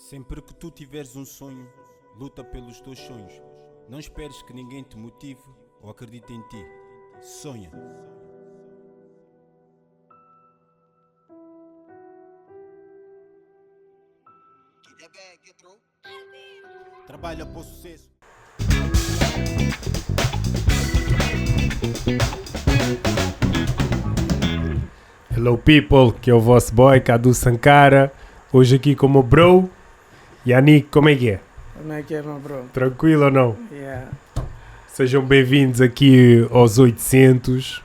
Sempre que tu tiveres um sonho, luta pelos teus sonhos. Não esperes que ninguém te motive ou acredite em ti. Sonha. Trabalha para o sucesso. Hello people, que é o vosso boy, Cadu Sankara. Hoje aqui com o meu bro, Yannick, como é que é? Como é que é, meu bro? Tranquilo ou não? Yeah. Sejam bem-vindos aqui aos 800.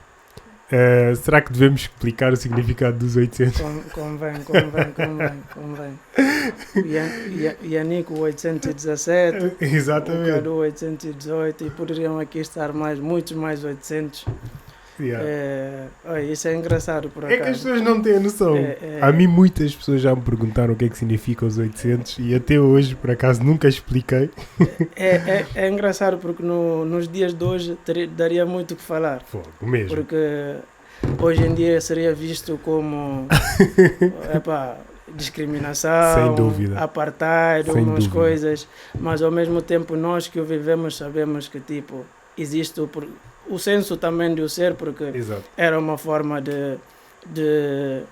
Será que devemos explicar o significado dos 800? Convém. Yannick, o 817. Exatamente. O Cadu, 818. E poderiam aqui estar muitos mais 800. Yeah. Isso é engraçado, por acaso. É que as pessoas não têm noção. A mim muitas pessoas já me perguntaram o que é que significa os 800 e até hoje, por acaso, nunca expliquei. É engraçado porque nos dias de hoje daria muito o que falar. Fogo mesmo. Porque hoje em dia seria visto como discriminação, Sem dúvida. apartheid, Sem umas dúvida. coisas, mas ao mesmo tempo nós que o vivemos sabemos que tipo, existe o senso também de o ser, porque Exato. era uma forma de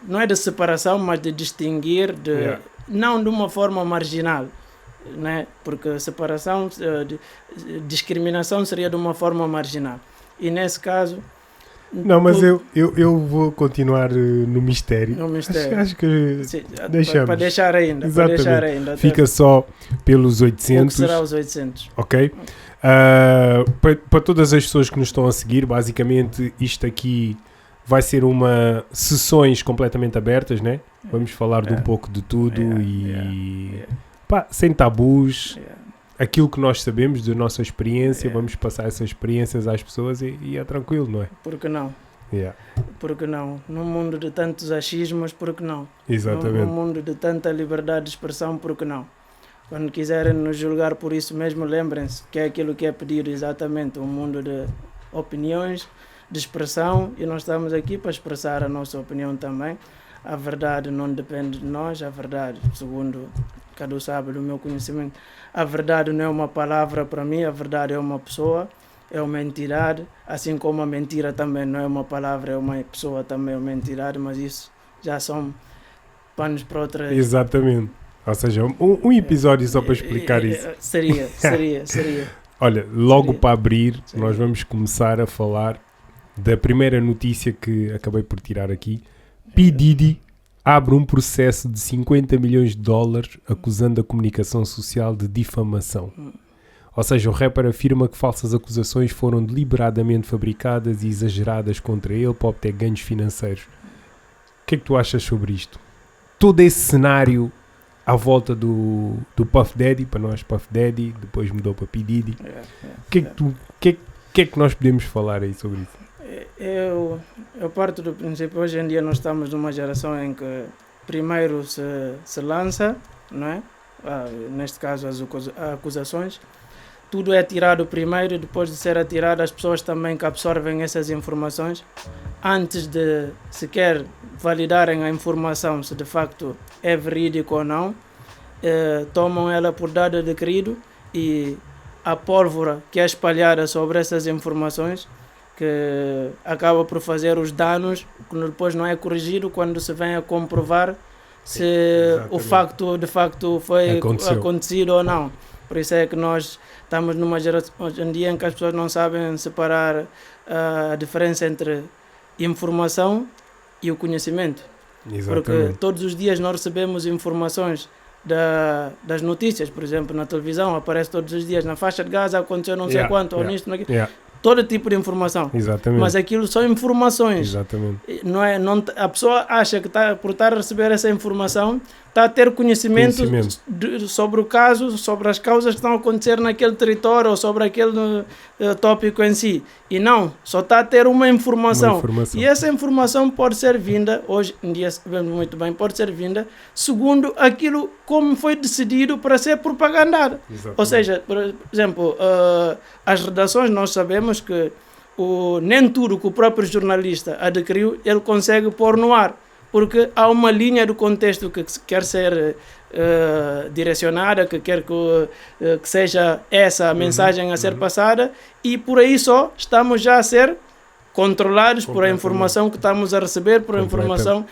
não é de separação, mas de distinguir, Yeah. não de uma forma marginal, né? Porque separação, discriminação seria de uma forma marginal. E nesse caso... Não, mas eu vou continuar no mistério. No mistério. Acho que Sim, deixamos. para deixar ainda. Exatamente. Para deixar ainda. Fica só pelos o que 800. será os 800? Ok? Para todas as pessoas que nos estão a seguir, basicamente isto aqui vai ser sessões completamente abertas, né? Vamos falar de um pouco de tudo pá, sem tabus. Aquilo que nós sabemos da nossa experiência, vamos passar essas experiências às pessoas e é tranquilo, não é? Por que não? Yeah. Por que não? Num mundo de tantos achismos, por que não? Exatamente. Num mundo de tanta liberdade de expressão, por que não? Quando quiserem nos julgar por isso mesmo, lembrem-se que é aquilo que é pedido exatamente, um mundo de opiniões, de expressão, e nós estamos aqui para expressar a nossa opinião também. A verdade não depende de nós, a verdade, segundo Cadu sabe do meu conhecimento, a verdade não é uma palavra para mim, a verdade é uma pessoa, é uma entidade, assim como a mentira também não é uma palavra, é uma pessoa também, é uma entidade, mas isso já são panos para outras... Exatamente. Ou seja, um episódio só para explicar isso. Seria. Olha, logo Seria. para abrir, Seria. nós vamos começar a falar da primeira notícia que acabei por tirar aqui. P. Diddy abre um processo de 50 milhões de dólares acusando a comunicação social de difamação. Ou seja, o rapper afirma que falsas acusações foram deliberadamente fabricadas e exageradas contra ele para obter ganhos financeiros. O que é que tu achas sobre isto? Todo esse cenário à volta do Puff Daddy, para nós Puff Daddy, depois mudou para P. Diddy. O que é que nós podemos falar aí sobre isso? Eu parto do princípio, hoje em dia nós estamos numa geração em que primeiro se lança, não é? Neste caso as acusações, tudo é tirado primeiro e depois de ser atirado as pessoas também que absorvem essas informações, antes de sequer validarem a informação se de facto é verídico ou não, tomam ela por dado adquirido e a pólvora que é espalhada sobre essas informações que acaba por fazer os danos, que depois não é corrigido quando se vem a comprovar se o facto de facto foi acontecido ou não. Por isso é que nós estamos numa geração hoje em dia em que as pessoas não sabem separar a diferença entre informação e o conhecimento. Exatamente. Porque todos os dias nós recebemos informações das notícias, por exemplo, na televisão, aparece todos os dias, na faixa de Gaza aconteceu não sei quanto, ou nisto, naquilo. Todo tipo de informação. Exatamente. Mas aquilo são informações. Exatamente. A pessoa acha que por estar a receber essa informação, está a ter conhecimento. Sobre o caso, sobre as causas que estão a acontecer naquele território ou sobre aquele tópico em si. E não, só está a ter uma informação. E essa informação pode ser vinda, hoje em dia sabemos muito bem, pode ser vinda segundo aquilo como foi decidido para ser propagandado. Exatamente. Ou seja, por exemplo, as redações nós sabemos que nem tudo que o próprio jornalista adquiriu ele consegue pôr no ar, porque há uma linha do contexto que quer ser direcionada, que quer que seja essa a mensagem a ser passada, e por aí só estamos já a ser controlados por a informação que estamos a receber, por a informação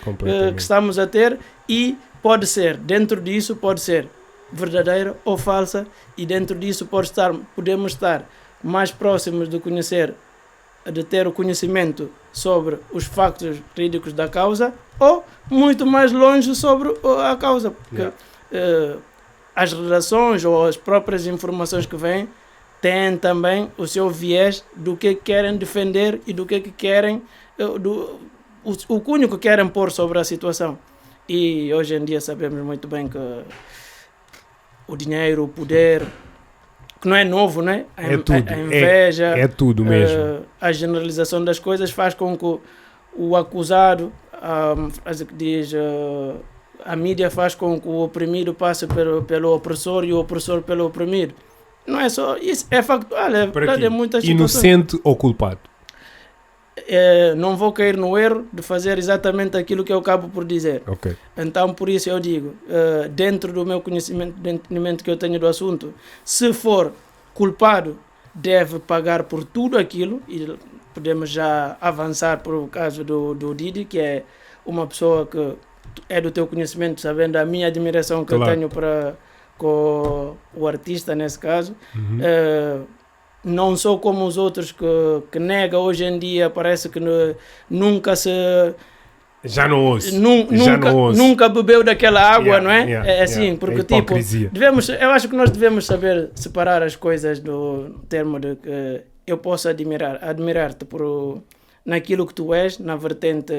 que estamos a ter, e pode ser, dentro disso, pode ser verdadeira ou falsa, e dentro disso podemos estar mais próximos de conhecer, de ter o conhecimento sobre os factos verídicos da causa, ou muito mais longe sobre a causa, porque as relações ou as próprias informações que vêm têm também o seu viés do que querem defender e do que querem, o cunho que querem pôr sobre a situação. E hoje em dia sabemos muito bem que o dinheiro, o poder, que não é novo, né? É tudo. A inveja, é tudo mesmo. A generalização das coisas faz com que o acusado, a mídia faz com que o oprimido passe pelo opressor e o opressor pelo oprimido. Não é só isso, é factual, é verdade, é muitas situações. Inocente ou culpado? Não vou cair no erro de fazer exatamente aquilo que eu acabo por dizer. Okay. Então, por isso eu digo, dentro do meu conhecimento, do entendimento que eu tenho do assunto, se for culpado, deve pagar por tudo aquilo, e podemos já avançar para o caso do Didi, que é uma pessoa que é do teu conhecimento, sabendo a minha admiração que eu tenho com o artista nesse caso. Não sou como os outros que nega hoje em dia, parece que nunca se... Já não ouço. Nunca bebeu daquela água, não é? É assim, porque tipo, eu acho que nós devemos saber separar as coisas do termo de que eu posso admirar-te naquilo que tu és, na vertente,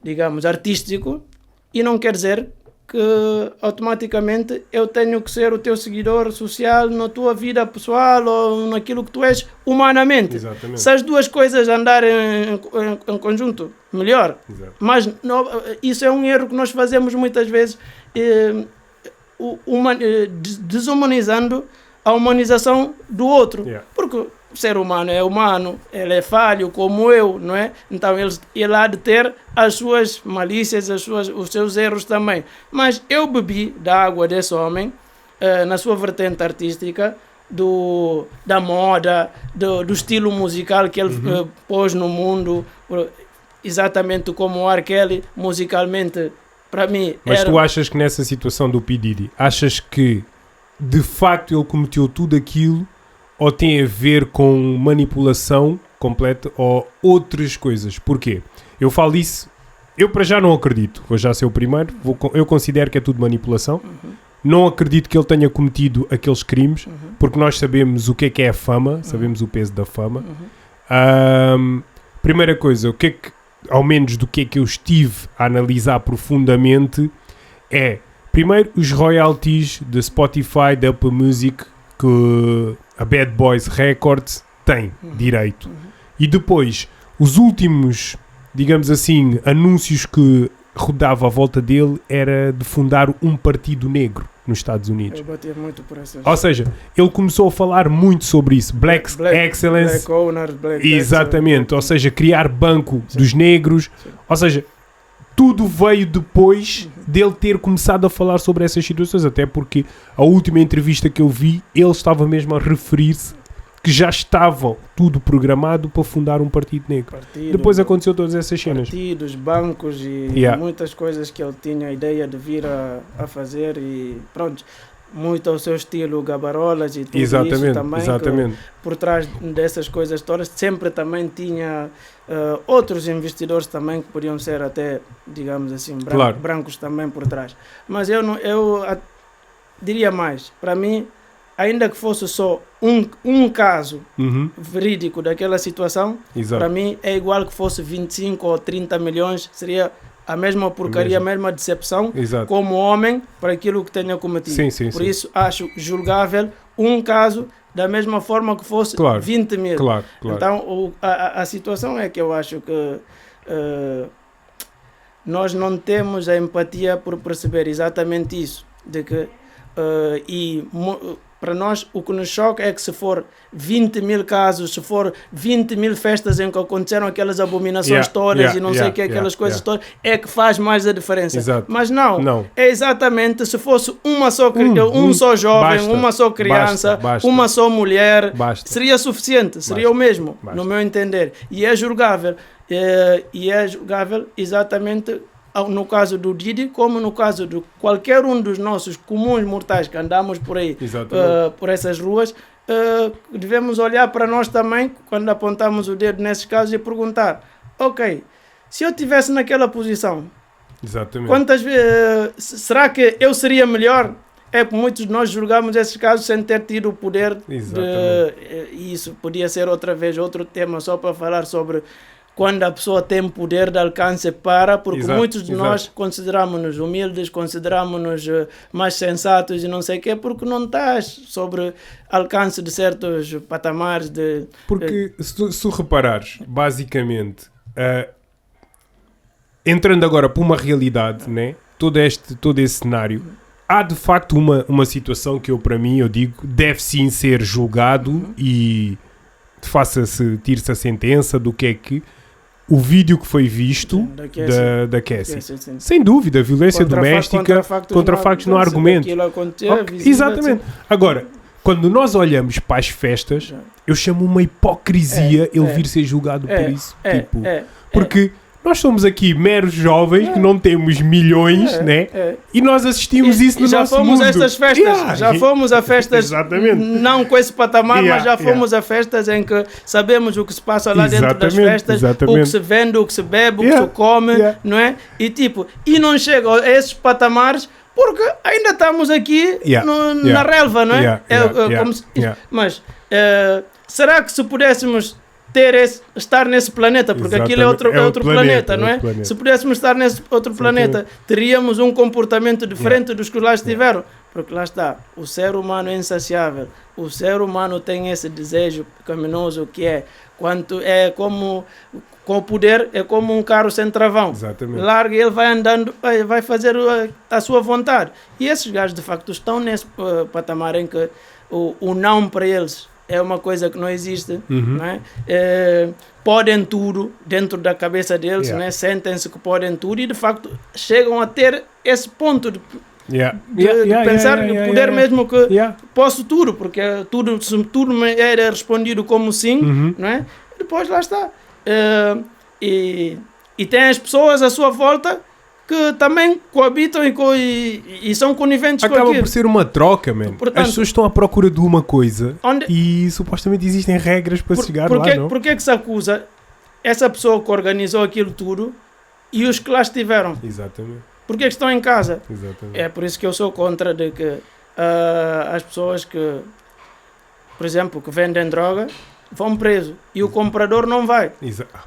digamos, artístico, e não quer dizer que automaticamente eu tenho que ser o teu seguidor social na tua vida pessoal ou naquilo que tu és humanamente. Exatamente. Se as duas coisas andarem em conjunto, melhor. Exato. Mas isso é um erro que nós fazemos muitas vezes, desumanizando a humanização do outro. Porque o ser humano é humano, ele é falho como eu, não é? Então ele há de ter as suas malícias, os seus erros também. Mas eu bebi da água desse homem, na sua vertente artística, da moda, do estilo musical que ele pôs no mundo, exatamente como o R. Kelly, musicalmente, para mim... Mas tu achas que nessa situação do P. Diddy, achas que de facto ele cometeu tudo aquilo, ou tem a ver com manipulação completa ou outras coisas? Porquê? Eu falo isso, eu para já não acredito, vou já ser o primeiro, eu considero que é tudo manipulação. Não acredito que ele tenha cometido aqueles crimes, porque nós sabemos o que é a fama, sabemos o peso da fama. Primeira coisa, ao menos do que é que eu estive a analisar profundamente, é, primeiro, os royalties da Spotify, da Apple Music, que a Bad Boys Records tem direito. E depois, os últimos, digamos assim, anúncios que rodava à volta dele era de fundar um partido negro nos Estados Unidos. Eu batia muito por essas... Ou seja, ele começou a falar muito sobre isso. Black Excellence. Black Owners, Black Exatamente. Excellence. Ou seja, criar banco dos negros. Ou seja, tudo veio depois dele ter começado a falar sobre essas situações, até porque a última entrevista que eu vi, ele estava mesmo a referir-se que já estava tudo programado para fundar um partido negro. Depois aconteceu todas essas cenas. Partidos, bancos e muitas coisas que ele tinha a ideia de vir a fazer, e pronto, muito ao seu estilo gabarolas e tudo isso também. Exatamente. Por trás dessas coisas todas sempre também tinha outros investidores também que podiam ser até, digamos assim, brancos também por trás. Mas eu diria mais, para mim, ainda que fosse só um caso verídico daquela situação, para mim é igual que fosse 25 ou 30 milhões, seria a mesma porcaria, a mesma decepção como homem para aquilo que tenha cometido. Por isso acho julgável um caso da mesma forma que fosse 20 mil. Então a situação é que eu acho que nós não temos a empatia por perceber exatamente isso, de que para nós o que nos choca é que se for 20 mil casos, se for 20 mil festas em que aconteceram aquelas abominações todas e não sei o que, aquelas coisas todas, é que faz mais a diferença. Exato. Mas não. É exatamente se fosse uma só, um só jovem, basta, uma só criança, basta, uma só mulher, basta, seria suficiente, seria o mesmo, no meu entender. E é julgável. E é julgável exatamente no caso do Didi, como no caso de qualquer um dos nossos comuns mortais que andamos por aí, por essas ruas, devemos olhar para nós também, quando apontamos o dedo nesses casos, e perguntar, ok, se eu estivesse naquela posição, quantas vezes, será que eu seria melhor? É que muitos de nós julgamos esses casos sem ter tido o poder e isso podia ser outra vez outro tema só para falar sobre quando a pessoa tem poder de alcance porque muitos de nós consideramos-nos humildes, consideramos-nos mais sensatos e não sei o quê, porque não estás sobre alcance de certos patamares de... Porque se tu reparares, basicamente, entrando agora para uma realidade, né? todo esse cenário, há de facto uma situação que para mim, eu digo, deve sim ser julgado e tire-se a sentença do que é que o vídeo que foi visto da Cassie. Sem dúvida, violência doméstica, contra factos não há argumento. Exatamente. Agora, quando nós olhamos para as festas, eu chamo uma hipocrisia ele vir ser julgado por isso. Porque nós somos aqui meros jovens que não temos milhões, né? E nós assistimos isso no nosso mundo. Já fomos a estas festas, já fomos a festas, não com esse patamar, mas já fomos a festas em que sabemos o que se passa lá dentro das festas, o que se vende, o que se bebe, o que se come, não é? E não chega a esses patamares porque ainda estamos aqui na relva, não é? Mas será que se pudéssemos estar nesse planeta, porque aquilo é outro planeta, não é? Se pudéssemos estar nesse outro planeta, teríamos um comportamento diferente dos que lá estiveram, porque lá está, o ser humano é insaciável, o ser humano tem esse desejo pecaminoso que com o poder, é como um carro sem travão. Larga, ele vai andando, vai fazer a sua vontade. E esses gajos, de facto, estão nesse patamar em que o não para eles é uma coisa que não existe, não é? Podem tudo dentro da cabeça deles, né? Sentem-se que podem tudo e de facto chegam a ter esse ponto de pensar, de poder mesmo que posso tudo, porque tudo me era respondido como sim, não é? E depois lá está. E tem as pessoas à sua volta que também coabitam e são coniventes com aquilo. Acaba por ser uma troca, man. Portanto, as pessoas estão à procura de uma coisa e supostamente existem regras para chegar lá, não? Porquê que se acusa essa pessoa que organizou aquilo tudo e os que lá estiveram? Exatamente. Porquê que estão em casa? Exatamente. É por isso que eu sou contra de que as pessoas que, por exemplo, que vendem droga vão preso e o comprador não vai.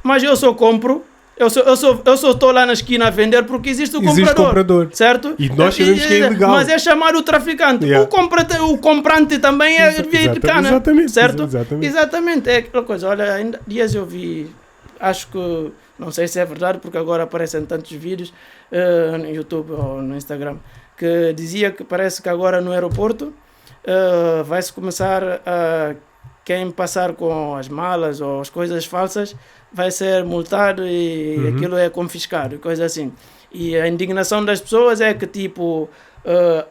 Mas eu só compro. Eu só estou lá na esquina a vender porque existe o comprador, certo? E nós sabemos que é ilegal. Mas é chamado o traficante. O comprante também devia ir de cana, certo? Exatamente. É aquela coisa. Olha, ainda dias eu vi, acho que, não sei se é verdade, porque agora aparecem tantos vídeos no YouTube ou no Instagram, que dizia que parece que agora no aeroporto vai-se começar a... Quem passar com as malas ou as coisas falsas vai ser multado e aquilo é confiscado, coisa assim. E a indignação das pessoas é que tipo,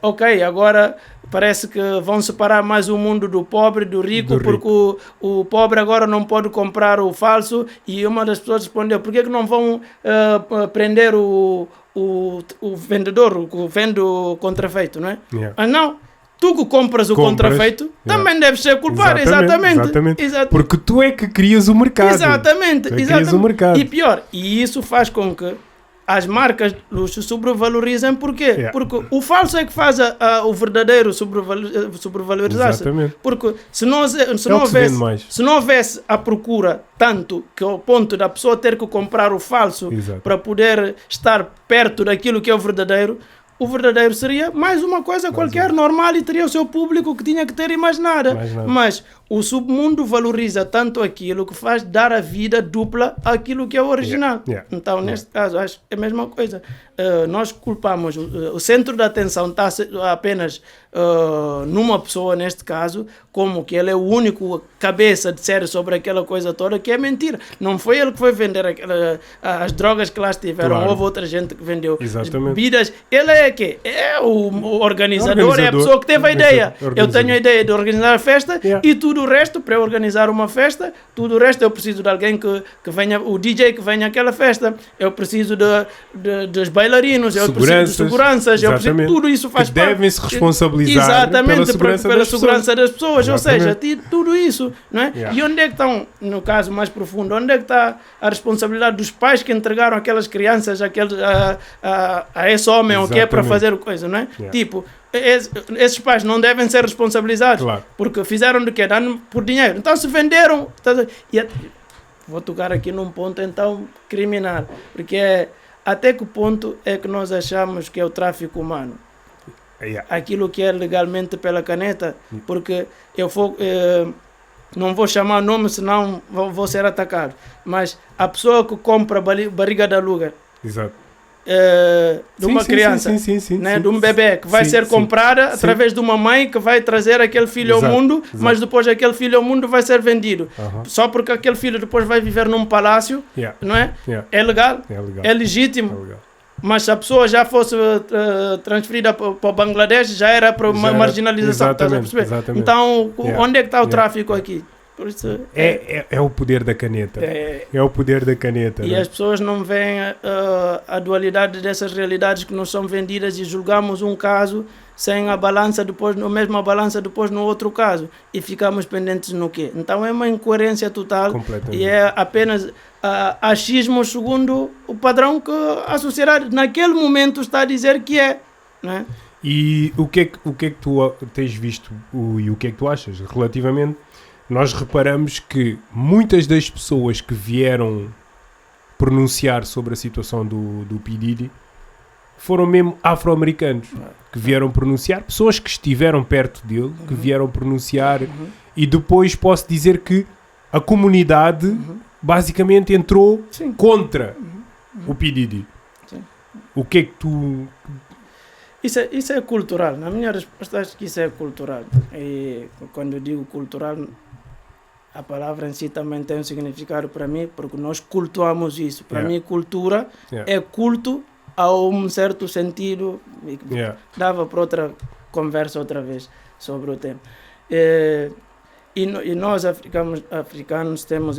ok, agora parece que vão separar mais o mundo do pobre do rico, porque o pobre agora não pode comprar o falso. E uma das pessoas respondeu, por que não vão prender o vendedor, o que vende o contrafeito, não é? Mas não. Tu que compras o contrafeito também deves ser culpado, exatamente. Porque tu é que crias o mercado. Exatamente. O mercado. E pior, e isso faz com que as marcas de luxo sobrevalorizem. Porquê? Porque o falso é que faz o verdadeiro sobrevalorizar-se. Porque se não houvesse a procura tanto que ao ponto da pessoa ter que comprar o falso para poder estar perto daquilo que é o verdadeiro, o verdadeiro seria mais uma coisa qualquer, normal, e teria o seu público que tinha que ter e mais nada. Mas o submundo valoriza tanto aquilo que faz dar a vida dupla àquilo que é o original. Então, neste caso, acho que é a mesma coisa. Nós culpamos, o centro da atenção está apenas numa pessoa, neste caso, como que ele é o único cabeça de série sobre aquela coisa toda, que é mentira. Não foi ele que foi vender as drogas que lá estiveram, houve outra gente que vendeu as bebidas. Ele é quê? É o organizador, é a pessoa que teve a ideia. Eu tenho a ideia de organizar a festa e tudo o resto, para eu organizar uma festa, tudo o resto eu preciso de alguém que venha, o DJ que venha àquela festa, eu preciso dos bailarinos, eu preciso de seguranças, eu preciso, tudo isso faz parte. Devem-se responsabilizar pela segurança das pessoas, ou seja, tudo isso, não é? E onde é que estão, no caso mais profundo, onde é que está a responsabilidade dos pais que entregaram aquelas crianças a esse homem, o que é para fazer coisa, não é? Tipo, esses pais não devem ser responsabilizados porque fizeram do quê? Dando por dinheiro. Então se venderam, vou tocar aqui num ponto então criminal, porque até que ponto é que nós achamos que é o tráfico humano? Aquilo que é legalmente pela caneta, porque não vou chamar nome, senão vou ser atacado, mas a pessoa que compra barriga de aluga de uma criança, de um bebê que vai ser comprada através de uma mãe que vai trazer aquele filho ao mundo, mas depois aquele filho ao mundo vai ser vendido, só porque aquele filho depois vai viver num palácio, não é? É legal? É legítimo? Mas se a pessoa já fosse transferida para o Bangladesh, já era para uma marginalização. Então, onde é que está o tráfico aqui? Por isso, é o poder da caneta. É o poder da caneta. E as pessoas não veem a dualidade dessas realidades que nos são vendidas, e julgamos um caso sem a balança depois, a mesma balança depois no outro caso, e ficamos pendentes no quê? Então é uma incoerência total, e é apenas achismo segundo o padrão que a sociedade naquele momento está a dizer que é, não é? E o que é que tu tens visto e o que é que tu achas relativamente? Nós reparamos que muitas das pessoas que vieram pronunciar sobre a situação do P. Diddy foram mesmo afro-americanos que vieram pronunciar, pessoas que estiveram perto dele, que vieram pronunciar, e depois posso dizer que a comunidade basicamente entrou contra o P. Diddy. O que é que tu... Isso é cultural. Na minha resposta, acho que isso é cultural. E quando eu digo cultural, a palavra em si também tem um significado para mim, porque nós cultuamos isso. Para mim, cultura é culto a um certo sentido. Dava para outra conversa outra vez sobre o tema. E nós, africanos, temos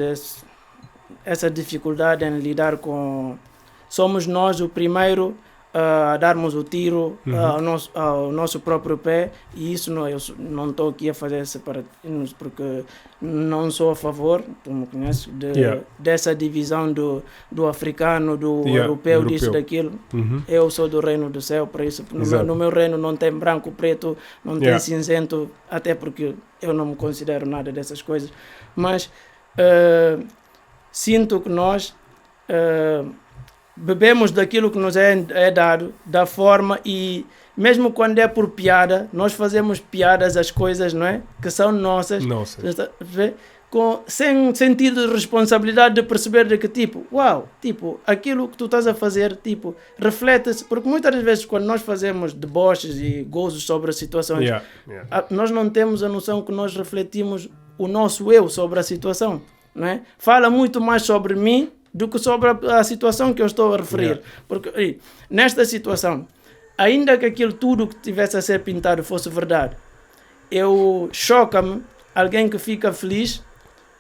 essa dificuldade em lidar com... Somos nós o primeiro a darmos o tiro ao nosso próprio pé, e isso eu não estou aqui a fazer separatismos, porque não sou a favor, tu me conheces, dessa divisão do africano, do europeu, disso, daquilo. Eu sou do reino do céu, para isso no meu reino não tem branco, preto, não tem cinzento, até porque eu não me considero nada dessas coisas, mas sinto que nós bebemos daquilo que nos é dado, da forma, e mesmo quando é por piada, nós fazemos piadas às coisas, não é? Que são nossas. Sem sentido de responsabilidade de perceber de que aquilo que tu estás a fazer, reflete-se, porque muitas das vezes quando nós fazemos deboches e gozos sobre as situações, nós não temos a noção que nós refletimos o nosso eu sobre a situação, não é? Fala muito mais sobre mim do que sobre a situação que eu estou a referir. Porque nesta situação, ainda que aquilo tudo que tivesse a ser pintado fosse verdade, choca-me alguém que fica feliz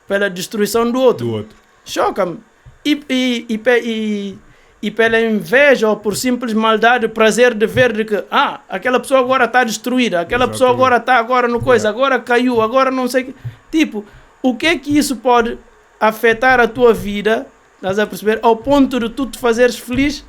pela destruição do outro. Choca-me. E pela inveja ou por simples maldade, prazer de ver de que aquela pessoa agora está destruída, aquela pessoa agora está no coisa, agora caiu, agora não sei o que. O que é que isso pode afetar a tua vida? Estás a perceber? Ao ponto de tu te fazeres feliz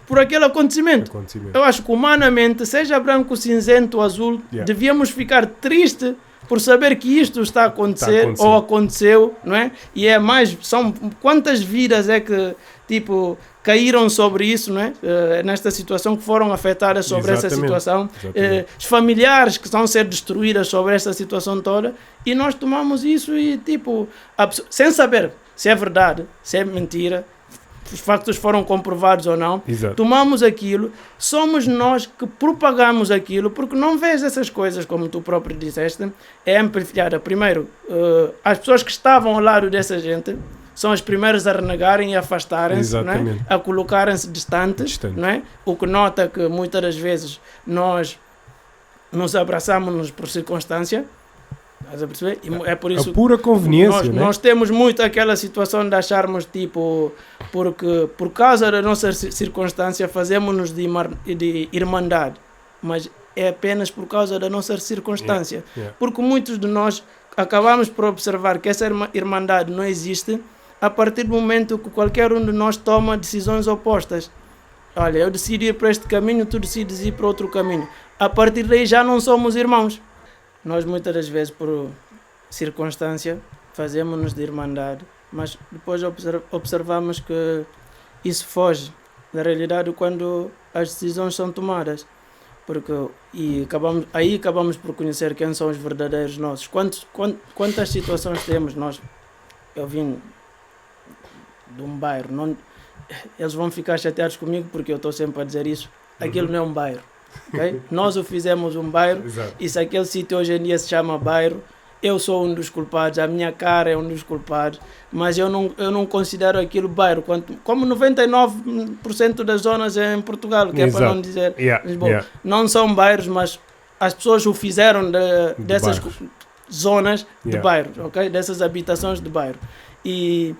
por aquele acontecimento. Eu acho que humanamente, seja branco, cinzento ou azul, devíamos ficar tristes por saber que isto está a acontecer ou aconteceu, não é? E são quantas vidas é que caíram sobre isso, não é? Nesta situação, que foram afetadas sobre essa situação, os familiares que estão a ser destruídas sobre essa situação toda, e nós tomamos isso e tipo, sem saber se é verdade, se é mentira, os factos foram comprovados ou não, tomamos aquilo, somos nós que propagamos aquilo, porque não vês essas coisas, como tu próprio disseste, é amplificada. Primeiro, as pessoas que estavam ao lado dessa gente são as primeiras a renegarem e afastarem-se, não é? A colocarem-se distantes, não é? O que nota que muitas das vezes nós nos abraçamos por circunstância. Estás a perceber? E é por isso a pura conveniência, nós temos muito aquela situação de acharmos tipo, porque por causa da nossa circunstância fazemos-nos de irmandade, mas é apenas por causa da nossa circunstância, porque muitos de nós acabamos por observar que essa irmandade não existe a partir do momento que qualquer um de nós toma decisões opostas. Olha, eu decido ir para este caminho, tu decides ir para outro caminho. A partir daí já não somos irmãos. Nós muitas das vezes, por circunstância, fazemos-nos de irmandade, mas depois observamos que isso foge da realidade quando as decisões são tomadas. Aí acabamos por conhecer quem são os verdadeiros nossos. Quantas situações temos nós? Eu vim de um bairro, eles vão ficar chateados comigo porque eu estou sempre a dizer isso. Aquilo não é um bairro. Okay? Nós o fizemos um bairro. E se aquele sítio hoje em dia se chama bairro, eu sou um dos culpados, a minha cara é um dos culpados, mas eu não considero aquilo bairro, como 99% das zonas em Portugal, que é para não dizer Lisboa. Não são bairros, mas as pessoas o fizeram dessas zonas de bairro, okay? Dessas habitações de bairro. E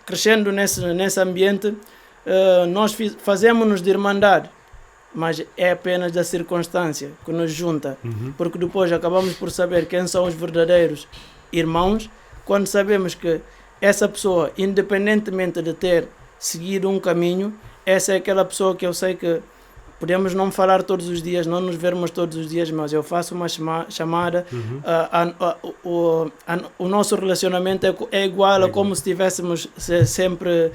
crescendo nesse ambiente, nós fazemos-nos de irmandade, mas é apenas da circunstância que nos junta, porque depois acabamos por saber quem são os verdadeiros irmãos, quando sabemos que essa pessoa, independentemente de ter seguido um caminho, essa é aquela pessoa que eu sei que podemos não falar todos os dias, não nos vermos todos os dias, mas eu faço uma chamada, o nosso relacionamento é igual a como se estivéssemos sempre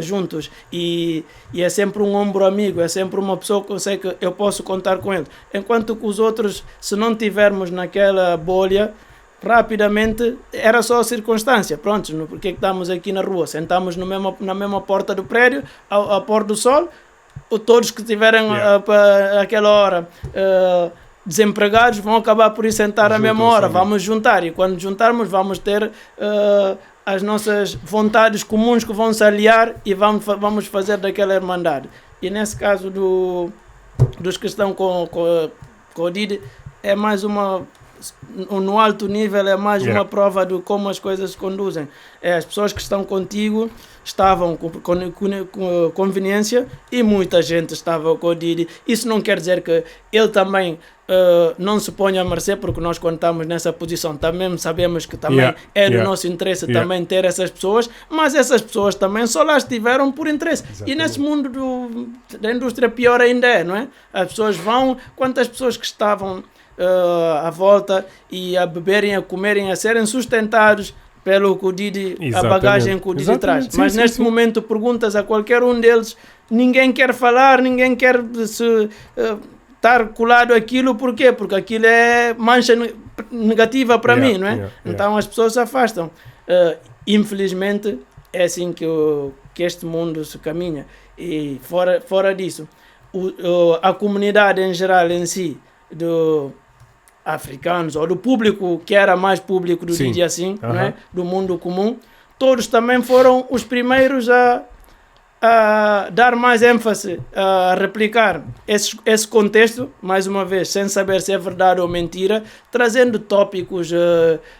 juntos, e é sempre um ombro amigo, é sempre uma pessoa que eu sei que eu posso contar com ele, enquanto que os outros, se não tivermos naquela bolha, rapidamente era só circunstância. Pronto, porque estamos aqui na rua, sentamos na mesma porta do prédio, ao pôr do sol, todos que estiverem àquela hora desempregados vão acabar por ir sentar à mesma hora, vamos juntar, e quando juntarmos vamos ter as nossas vontades comuns que vão se aliar e vamos fazer daquela irmandade. E nesse caso dos que estão com o Didi, é mais no alto nível, é mais uma prova de como as coisas se conduzem. As pessoas que estão contigo estavam com conveniência e muita gente estava com o Didi. Isso não quer dizer que ele também não se ponha a mercê, porque nós, quando estamos nessa posição, também sabemos que também é do nosso interesse também ter essas pessoas, mas essas pessoas também só lá estiveram por interesse. Exatamente. E nesse mundo da indústria pior ainda é, não é? As pessoas vão, quantas pessoas que estavam à volta e a beberem, a comerem, a serem sustentados pelo que o Didi, a bagagem que o Didi traz. Mas neste momento perguntas a qualquer um deles, ninguém quer falar, ninguém quer estar colado àquilo. Porquê? Porque aquilo é mancha negativa para mim, não é? Então as pessoas se afastam. Infelizmente é assim que este mundo se caminha. E fora disso, a comunidade em geral em si, do africanos, ou do público que era mais público do Didi, assim, não é? Do mundo comum, todos também foram os primeiros a dar mais ênfase, a replicar esse contexto, mais uma vez, sem saber se é verdade ou mentira, trazendo tópicos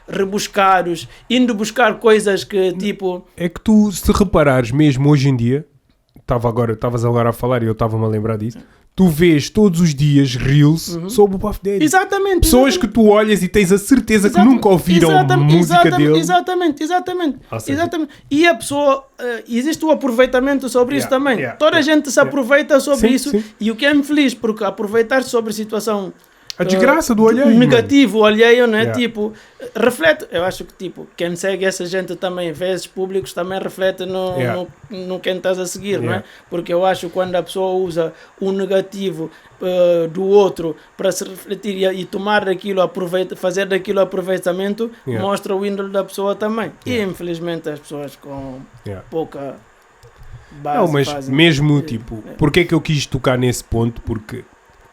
rebuscados, indo buscar coisas que tipo... É que tu, se reparares mesmo hoje em dia, estavas agora a falar e eu estava-me a lembrar disso, tu vês todos os dias reels sobre o Puff Daddy. Exatamente. Pessoas que tu olhas e tens a certeza que nunca ouviram música dele. Exatamente. E a pessoa, existe o aproveitamento sobre isso também. Toda a gente se aproveita sobre isso. Sim. E o que é infeliz, porque aproveitar sobre a situação A desgraça do alheio, negativo, o alheio, né? Yeah. Tipo, reflete, eu acho que tipo, quem segue essa gente também, vê esses públicos, também reflete Yeah. no quem estás a seguir, não é? Yeah. Porque eu acho que quando a pessoa usa o negativo do outro para se refletir e tomar daquilo, fazer daquilo aproveitamento, Yeah. mostra o índole da pessoa também. Yeah. E infelizmente as pessoas com Yeah. pouca base Não, mas fazem. mesmo, tipo, É. porque é que eu quis tocar nesse ponto? Porque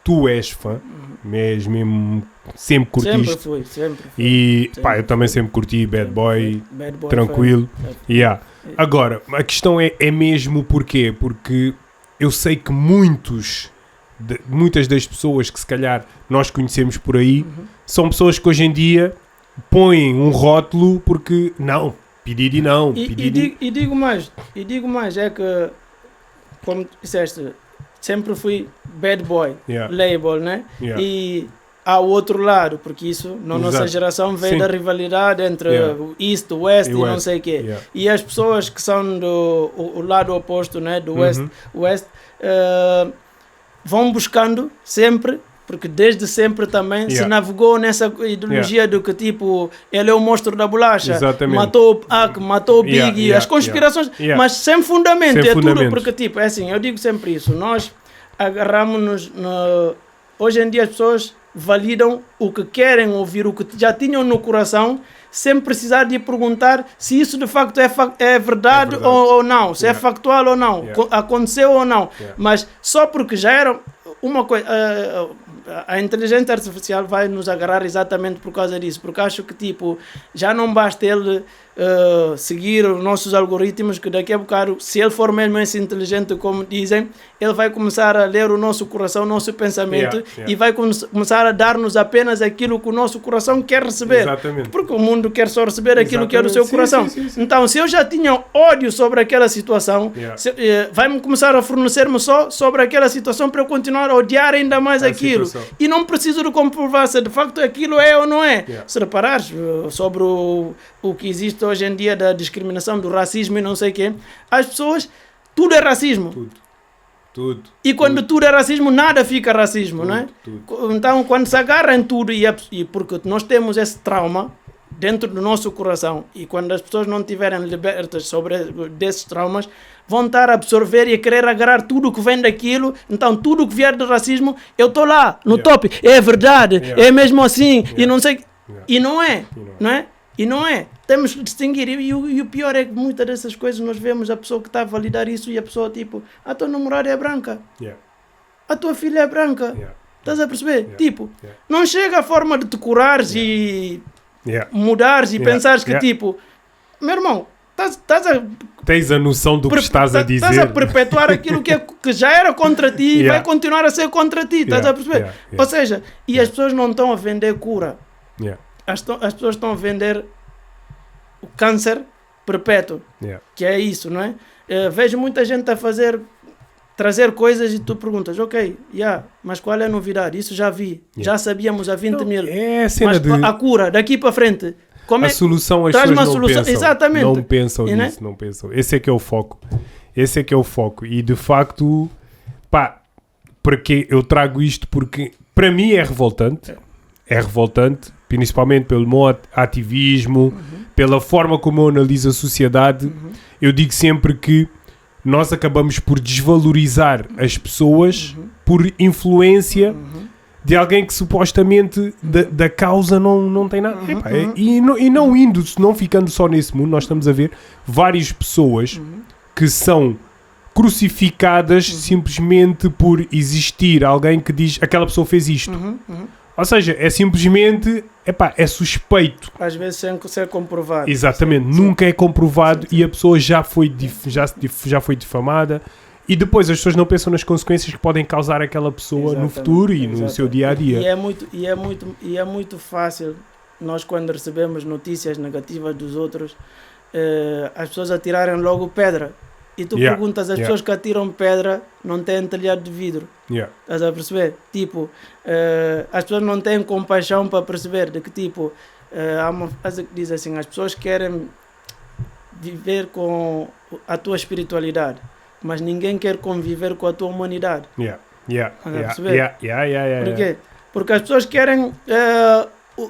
tu és fã, mesmo sempre curtiste. Sempre fui. E Sempre pá, eu também fui. sempre curti Bad Boy, Bad Boy tranquilo. foi. Yeah. Agora, a questão é mesmo porquê? Porque eu sei que muitas das pessoas que se calhar nós conhecemos por aí são pessoas que hoje em dia põem um rótulo porque não, P. não. E digo mais, é que, como tu disseste, sempre fui bad boy, Yeah. label, né? Yeah. E há o outro lado, porque isso na nossa Exato. geração veio Sim. da rivalidade entre Yeah. o East, o West E e o não West. sei o quê. Yeah. E as pessoas que são o lado oposto, né? Do Uhum. West vão buscando sempre, porque desde sempre também se Yeah. navegou nessa ideologia do que tipo, ele é o monstro da bolacha, Exatamente. matou o Pac, matou o Big, Yeah, as conspirações, yeah. mas sem fundamento, Sem é fundamento. tudo, porque tipo, é assim, eu digo sempre isso, nós agarramos-nos, hoje em dia as pessoas validam o que querem ouvir, o que já tinham no coração, sem precisar de perguntar se isso de facto é verdade, ou não, se é Yeah. factual ou não, Yeah. aconteceu ou não. Yeah. Mas só porque já era uma coisa, a inteligência artificial vai nos agarrar exatamente por causa disso, porque acho que tipo, já não basta ele seguir os nossos algoritmos, que daqui a bocado, se ele for mesmo esse inteligente como dizem, ele vai começar a ler o nosso coração, o nosso pensamento, Yeah. e vai começar a dar-nos apenas aquilo que o nosso coração quer receber. Exatamente. Porque o mundo quer só receber aquilo que é do seu Sim, coração. sim. Então, se eu já tinha ódio sobre aquela situação, Yeah. vai-me começar a fornecer-me só sobre aquela situação para eu continuar a odiar ainda mais A aquilo. situação. E não preciso de comprovar se de facto aquilo é ou não é. Yeah. Se reparares sobre o que existe hoje em dia da discriminação, do racismo e não sei o quê, as pessoas, tudo é racismo. Tudo. E quando tudo é racismo, nada fica racismo, não é? Tudo. Então, quando se agarra em tudo, e porque nós temos esse trauma dentro do nosso coração, e quando as pessoas não estiverem libertas desses traumas, vão estar a absorver e a querer agarrar tudo que vem daquilo. Então, tudo que vier do racismo, eu estou lá, no Yeah. top. É verdade, Yeah. é mesmo assim, e Yeah. não sei... Yeah. E não é, E não é. não é? E não é. Temos que distinguir. E o pior é que muitas dessas coisas nós vemos a pessoa que está a validar isso e a pessoa tipo, a tua namorada é branca, Yeah. a tua filha é branca. Yeah. Estás a perceber? Yeah. Tipo, Yeah. não chega a forma de te curares e Yeah. mudares e Yeah. pensares que Yeah. tipo, meu irmão, estás a Tens a noção do que estás a dizer. Estás a perpetuar aquilo que já era contra ti e Yeah. vai continuar a ser contra ti. Estás Yeah. a perceber? Yeah. Yeah. Ou seja, e as pessoas não estão a vender cura. Yeah. As pessoas estão a vender o câncer perpétuo, Yeah. que é isso, não é? Vejo muita gente a trazer coisas e tu perguntas, ok, mas qual é a novidade? Isso já vi, já sabíamos há 20 mil. É a cena Mas de... a cura, daqui para frente, como A é? solução as Traz pessoas uma não solução, pensam. exatamente. Não pensam E, né? nisso, não pensam. Esse é que é o foco. Esse é que é o foco. E de facto, pá, porque eu trago isto porque para mim é revoltante. É revoltante, principalmente pelo meu ativismo, pela forma como eu analiso a sociedade. Eu digo sempre que nós acabamos por desvalorizar as pessoas por influência de alguém que supostamente da causa não tem nada. Epá, e não indo, não ficando só nesse mundo, nós estamos a ver várias pessoas que são crucificadas simplesmente por existir alguém que diz aquela pessoa fez isto. Ou seja, é simplesmente, é suspeito. Às vezes sem ser comprovado. Exatamente, Sim. nunca é comprovado e a pessoa já foi difamada e depois as pessoas não pensam nas consequências que podem causar aquela pessoa no Exatamente, futuro e no exatamente. seu dia a dia. E é muito fácil nós, quando recebemos notícias negativas dos outros, as pessoas atirarem logo pedra. E tu Yeah, perguntas, as yeah. pessoas que atiram pedra não têm telhado de vidro. Yeah. Estás a perceber? Tipo, as pessoas não têm compaixão para perceber de que tipo, há uma frase que diz assim, as pessoas querem viver com a tua espiritualidade, mas ninguém quer conviver com a tua humanidade. Yeah. Yeah. Estás a Yeah. perceber? Yeah. Yeah. Yeah. Yeah. Porque Porque as pessoas querem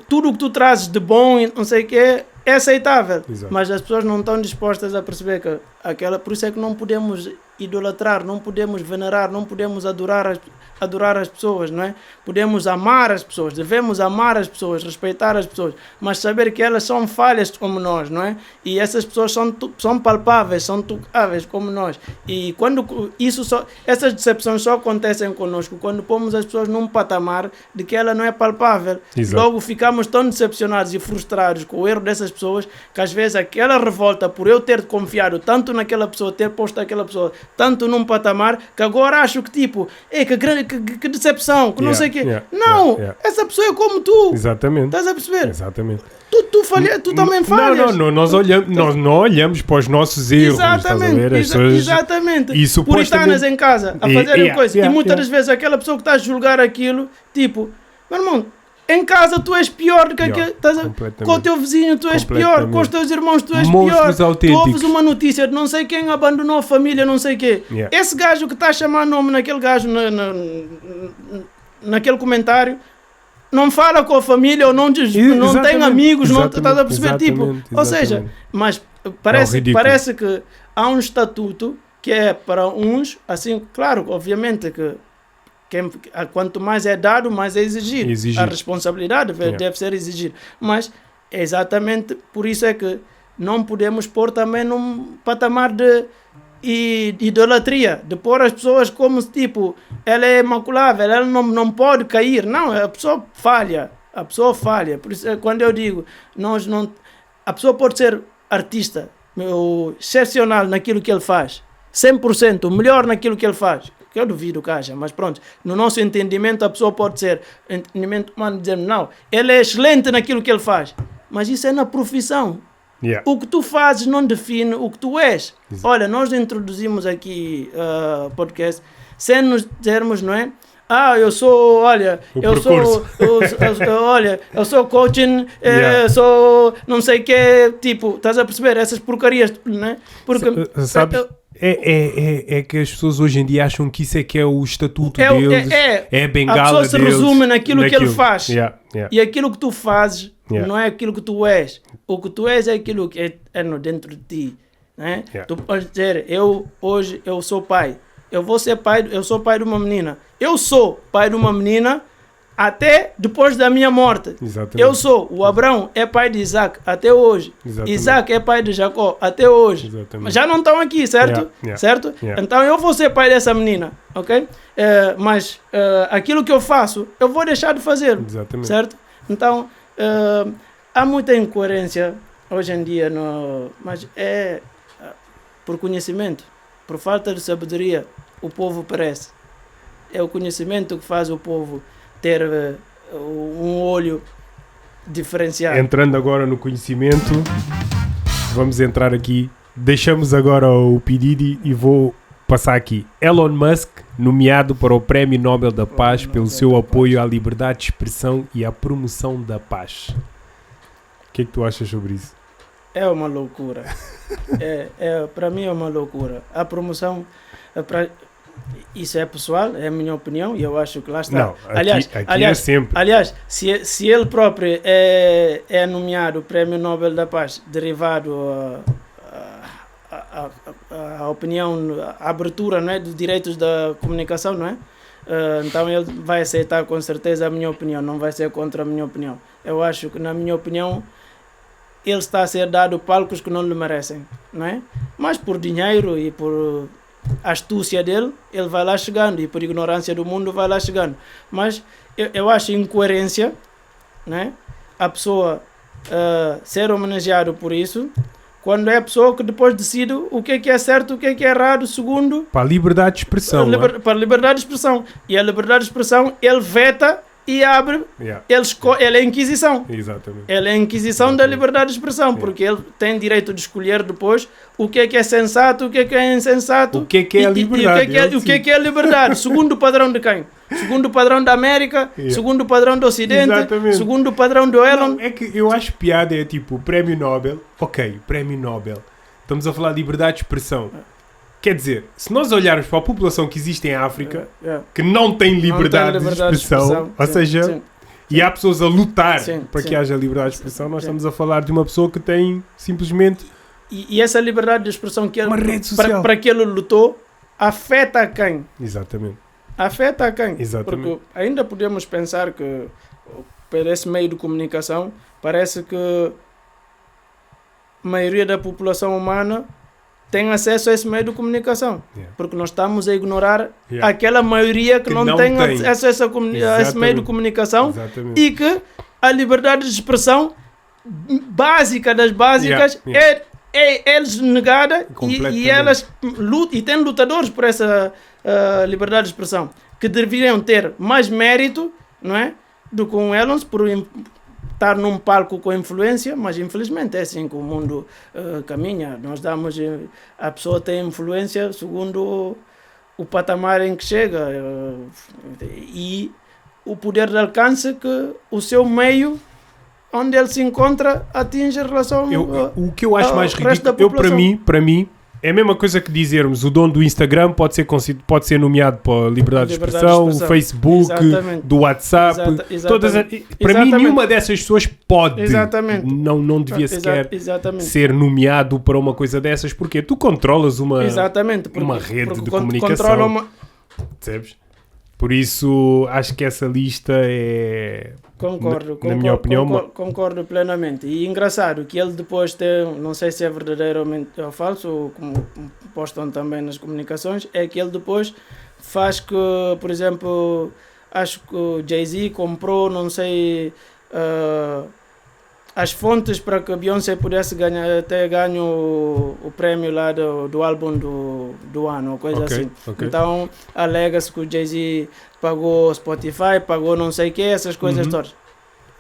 tudo o que tu trazes de bom e não sei o que é aceitável. Exato. Mas as pessoas não estão dispostas a perceber que por isso é que não podemos idolatrar, não podemos venerar, não podemos adorar as pessoas, não é? Podemos amar as pessoas, devemos amar as pessoas, respeitar as pessoas, mas saber que elas são falhas como nós, não é? E essas pessoas são palpáveis, são tocáveis como nós. E essas decepções só acontecem conosco quando pomos as pessoas num patamar de que ela não é palpável. Exato. Logo ficamos tão decepcionados e frustrados com o erro dessas pessoas que às vezes aquela revolta por eu ter confiado tanto naquela pessoa, ter posto aquela pessoa tanto num patamar, que agora acho que tipo, que decepção, que não sei o quê. Não, essa pessoa é como tu. Exatamente. Estás a perceber? Exatamente. Tu também falhas. Não, nós não olhamos para os nossos erros. Estás a ver? Exatamente. E supostamente... Puritanas em casa a fazerem coisas. E muitas das vezes aquela pessoa que está a julgar aquilo, tipo, meu irmão, em casa tu és pior do que aquele. Com o teu vizinho tu és pior, com os teus irmãos tu és Monstros pior. autênticos. Tu ouves uma notícia de não sei quem abandonou a família, não sei o quê. Esse gajo que está a chamar nome naquele gajo naquele comentário não fala com a família ou não tem amigos, não estás a perceber? Ou seja, mas parece que há um estatuto que é para uns, assim, claro, obviamente que quanto mais é dado, mais é exigido. A responsabilidade deve ser exigida. Mas é exatamente por isso é que não podemos pôr também num patamar de idolatria, de pôr as pessoas como tipo, ela é imaculável, ela não pode cair. Não, a pessoa falha. Por isso, quando eu digo, a pessoa pode ser artista, excepcional naquilo que ele faz, 100%, o melhor naquilo que ele faz. Que eu duvido que haja, mas pronto, no nosso entendimento a pessoa pode ser, entendimento humano, dizendo, não, ele é excelente naquilo que ele faz, mas isso é na profissão. O que tu fazes não define o que tu és. Olha, nós introduzimos aqui podcast sem nos dizermos, não é? Eu sou coaching, sou não sei o que, tipo, estás a perceber essas porcarias, não é? Porque, sabes, é que as pessoas hoje em dia acham que isso é que é o estatuto deles, é a bengala deles. A pessoa se resume naquilo que ele faz. E aquilo que tu fazes não é aquilo que tu és. O que tu és é aquilo que é dentro de ti. Né? Tu podes dizer, hoje eu sou pai. Eu sou pai de uma menina. Eu sou pai de uma menina até depois da minha morte. Exatamente. O Abraão é pai de Isaac até hoje. Exatamente. Isaac é pai de Jacó até hoje. Exatamente. Mas já não estão aqui, certo? Certo? Então eu vou ser pai dessa menina, ok? Mas aquilo que eu faço, eu vou deixar de fazer. Exatamente. Certo? Então há muita incoerência hoje em dia, mas é por conhecimento, por falta de sabedoria, o povo perece. É o conhecimento que faz o povo ter um olho diferenciado. Entrando agora no conhecimento, vamos entrar aqui. Deixamos agora o P. Diddy e vou passar aqui. Elon Musk, nomeado para o Prémio Nobel da Paz pelo seu apoio à liberdade de expressão e à promoção da paz. O que é que tu achas sobre isso? É uma loucura. Para mim é uma loucura. A promoção... Isso é pessoal, é a minha opinião e eu acho que lá está. Não, aqui é sempre. Aliás, se ele próprio é nomeado o Prémio Nobel da Paz derivado a opinião, a abertura, não é, dos direitos da comunicação, não é? Então ele vai aceitar com certeza a minha opinião, não vai ser contra a minha opinião. Eu acho que, na minha opinião, ele está a ser dado palcos que não lhe merecem, não é? Mas por dinheiro e por astúcia dele, ele vai lá chegando, e por ignorância do mundo vai lá chegando. Mas eu acho incoerência, né? A pessoa ser homenageado por isso, quando é a pessoa que depois decide o que é certo, o que é errado, segundo... Para a liberdade de expressão. Para a liberdade de expressão. E a liberdade de expressão, ele veta e abre, ele é a Inquisição. Exatamente. Ele é a Inquisição da liberdade de expressão, porque ele tem direito de escolher depois o que é sensato, o que é insensato. O que é a liberdade. O que é a liberdade, segundo o padrão de quem? Segundo o padrão da América, segundo o padrão do Ocidente, segundo o padrão do Elon. Não, é que eu acho piada, é tipo, Prémio Nobel, ok, Prémio Nobel. Estamos a falar de liberdade de expressão. Quer dizer, se nós olharmos para a população que existe em África, Yeah. que não tem liberdade, de expressão, ou sim, seja, sim. e há pessoas a lutar Sim, para sim. que haja liberdade de expressão, nós Sim. estamos a falar de uma pessoa que tem simplesmente E essa liberdade de expressão que ele, uma rede social. para que ele lutou, afeta a quem? Exatamente. Afeta a quem? Exatamente. Porque ainda podemos pensar que, por esse meio de comunicação, parece que a maioria da população humana tem acesso a esse meio de comunicação. Yeah. Porque nós estamos a ignorar Yeah. aquela maioria que não tem acesso a esse meio de Exatamente. comunicação Exatamente. e que a liberdade de expressão básica das básicas Yeah. é eles negada e Completamente. elas lutam, e tem lutadores por essa liberdade de expressão que deveriam ter mais mérito, não é, do que um Elon por estar num palco com influência, mas infelizmente é assim que o mundo caminha. Nós damos, a pessoa tem influência segundo o patamar em que chega e o poder de alcance que o seu meio onde ele se encontra atinge em relação O que eu acho mais ao resto da ridículo, população. para mim, é a mesma coisa que dizermos o dono do Instagram pode ser nomeado para a liberdade de expressão, o Facebook, Exatamente. do WhatsApp, Exatamente. todas para mim Exatamente. nenhuma dessas pessoas pode, Exatamente. não devia sequer Exatamente. ser nomeado para uma coisa dessas, porque tu controlas uma Exatamente. uma rede porque de controla comunicação, percebes? Por isso acho que essa lista é, na minha opinião, concordo plenamente. E engraçado que ele depois tem, não sei se é verdadeiramente ou falso, ou como postam também nas comunicações, é que ele depois faz que, por exemplo, acho que o Jay-Z comprou, não sei, as fontes para que Beyoncé pudesse ter ganho o prémio lá do álbum do ano, ou coisa Ok, assim. ok. Então alega-se que o Jay-Z pagou Spotify, pagou não sei o que, essas coisas todas.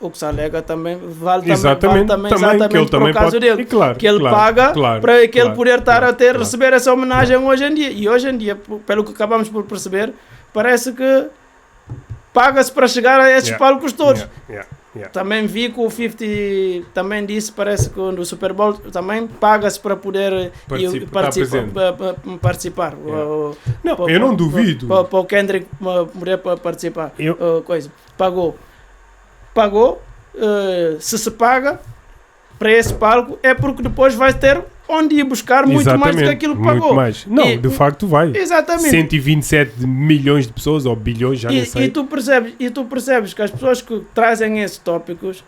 O que se alega também vale Exatamente, também que ele exatamente para também o caso pode, dele. e claro, Que ele claro, paga claro, para que ele claro, poder estar a claro, receber essa homenagem hoje em dia. E hoje em dia, pelo que acabamos por perceber, parece que paga-se para chegar a esses palcos todos. Yeah. Também vi que o 50 também disse, parece que no Super Bowl também paga-se para poder participar. Não, eu não duvido. Para o Kendrick poder participar. Pagou. Se paga para esse palco é porque depois vai ter onde ir buscar muito mais do que aquilo que pagou. Muito mais. Não, de facto vai. Exatamente. 127 milhões de pessoas, ou bilhões, já nem sei. E tu percebes que as pessoas que trazem esses tópicos,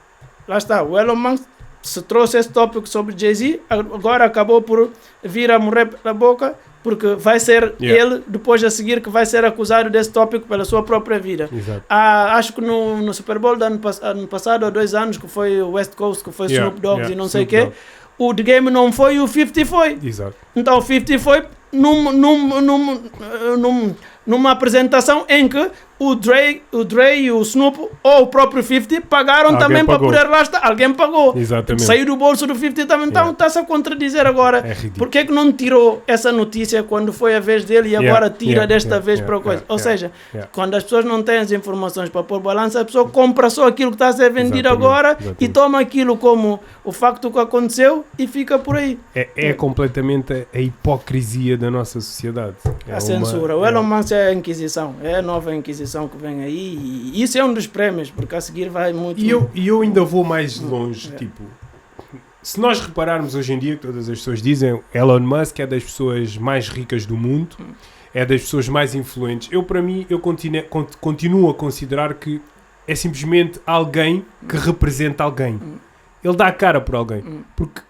lá está, o Elon Musk se trouxe esse tópico sobre Jay-Z, agora acabou por vir a morrer pela boca, porque vai ser ele, depois a seguir, que vai ser acusado desse tópico pela sua própria vida. Acho que no Super Bowl do ano passado, há 2 anos, que foi o West Coast, que foi Snoop Dogg e não sei o quê, o The Game não foi, o 50 foi. Exato. Então o 50 foi numa apresentação em que o Dre e o Snoop ou o próprio 50 pagaram também para poder lá estar. Alguém pagou. Exatamente. Saiu do bolso do 50 também. Então está-se a contradizer agora. É ridículo. Por que é que não tirou essa notícia quando foi a vez dele e agora tira desta vez para a coisa? Ou seja, quando as pessoas não têm as informações para pôr balança, a pessoa compra só aquilo que está a ser vendido agora e toma aquilo como o facto que aconteceu e fica por aí. É completamente a hipocrisia da nossa sociedade. A censura. O Elon Musk é a Inquisição. É a nova Inquisição que vem aí. E isso é um dos prémios, porque a seguir vai muito... E eu ainda vou mais longe. Tipo, se nós repararmos hoje em dia, que todas as pessoas dizem, Elon Musk é das pessoas mais ricas do mundo, é das pessoas mais influentes. Para mim, eu continuo a considerar que é simplesmente alguém que representa alguém. Ele dá a cara por alguém. Porque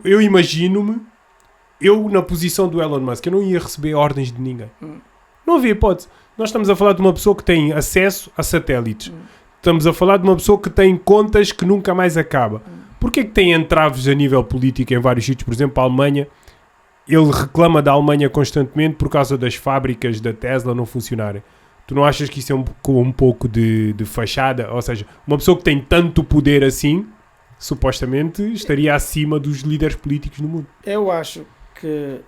eu imagino-me, eu na posição do Elon Musk, eu não ia receber ordens de ninguém. Não havia hipótese. Nós estamos a falar de uma pessoa que tem acesso a satélites. Estamos a falar de uma pessoa que tem contas que nunca mais acaba. Porquê que tem entraves a nível político em vários sítios? Por exemplo, a Alemanha, ele reclama da Alemanha constantemente por causa das fábricas da Tesla não funcionarem. Tu não achas que isso é um pouco de fachada? Ou seja, uma pessoa que tem tanto poder assim, supostamente estaria acima dos líderes políticos no mundo. Eu acho que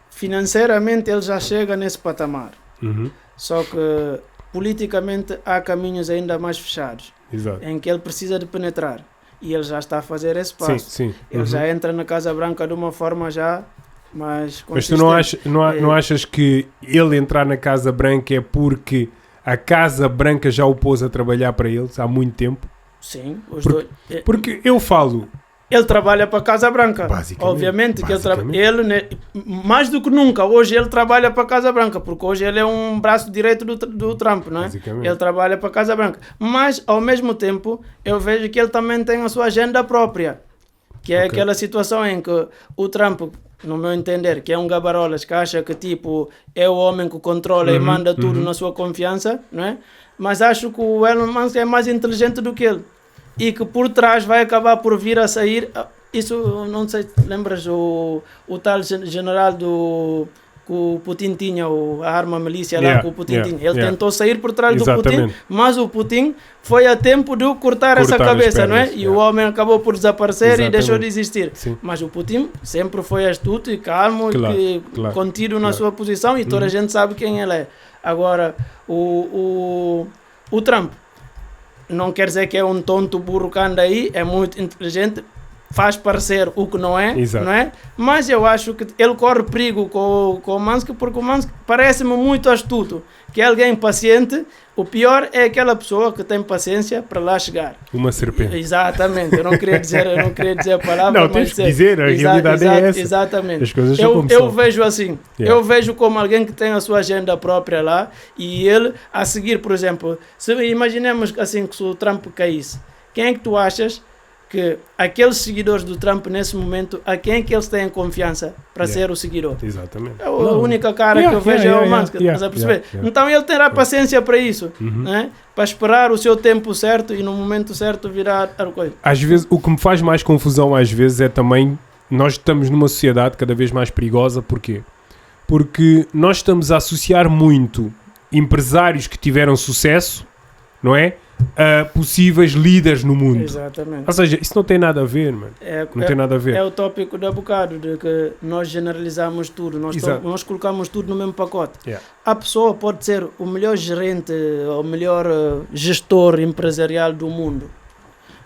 financeiramente ele já chega nesse patamar. Só que politicamente há caminhos ainda mais fechados. Exato. Em que ele precisa de penetrar. E ele já está a fazer esse passo. Sim. Ele já entra na Casa Branca de uma forma já mais Mas tu não, consistente. não achas que ele entrar na Casa Branca é porque a Casa Branca já o pôs a trabalhar para eles há muito tempo? Sim, os Por- dois. Porque eu falo, Ele trabalha para a Casa Branca. Basicamente, Obviamente que basicamente. ele, mais do que nunca, hoje ele trabalha para a Casa Branca, porque hoje ele é um braço direito do Trump, não é? basicamente. Ele trabalha para a Casa Branca. Mas, ao mesmo tempo, eu vejo que ele também tem a sua agenda própria, que é Ok. aquela situação em que o Trump, no meu entender, que é um gabarolas, que acha que tipo, é o homem que controla e Uhum, manda tudo uhum. na sua confiança, não é? Mas acho que o Elon Musk é mais inteligente do que ele. E que por trás vai acabar por vir a sair. Isso, não sei se lembras o tal general que o Putin tinha, a arma milícia lá Yeah, que o Putin yeah, tinha. Ele yeah. tentou sair por trás do Putin, Exatamente. mas o Putin foi a tempo de cortar essa Cortar as cabeça, não é? pernas, E yeah. o homem acabou por desaparecer e Exatamente. deixou de existir. Sim. Mas o Putin sempre foi astuto e calmo Claro, e claro, contido na claro. sua posição e toda a gente sabe quem ele é. Agora, o Trump não quer dizer que é um tonto burro que anda aí, é muito inteligente, faz parecer o que não é, Exato. não é? Mas eu acho que ele corre perigo com o Musk, porque o Musk parece-me muito astuto, que é alguém paciente. O pior é aquela pessoa que tem paciência para lá chegar. Uma serpente. Exatamente, eu não queria dizer a palavra, Não, mas tens que dizer, a realidade é essa. Exatamente. As coisas são Eu, como eu são. vejo assim, Yeah. eu vejo como alguém que tem a sua agenda própria lá e ele a seguir, por exemplo, se imaginemos assim que se o Trump caísse, quem é que tu achas que aqueles seguidores do Trump nesse momento, a quem é que eles têm confiança para Yeah. ser o seguidor? Exatamente. A única cara Yeah, que eu vejo yeah, é o yeah, Musk, yeah, estás a perceber? yeah, yeah. Então ele terá paciência para isso, Uhum. né? Para esperar o seu tempo certo e no momento certo virar a coisa. Às vezes, o que me faz mais confusão às vezes é também, nós estamos numa sociedade cada vez mais perigosa, porquê? Porque nós estamos a associar muito empresários que tiveram sucesso, não é? A possíveis líderes no mundo. Exatamente. Ou seja, isso não tem nada a ver, mano. Não tem nada a ver. É o tópico de há bocado, de que nós generalizamos tudo, Exato. nós colocamos tudo no mesmo pacote. Yeah. A pessoa pode ser o melhor gerente, o melhor gestor empresarial do mundo.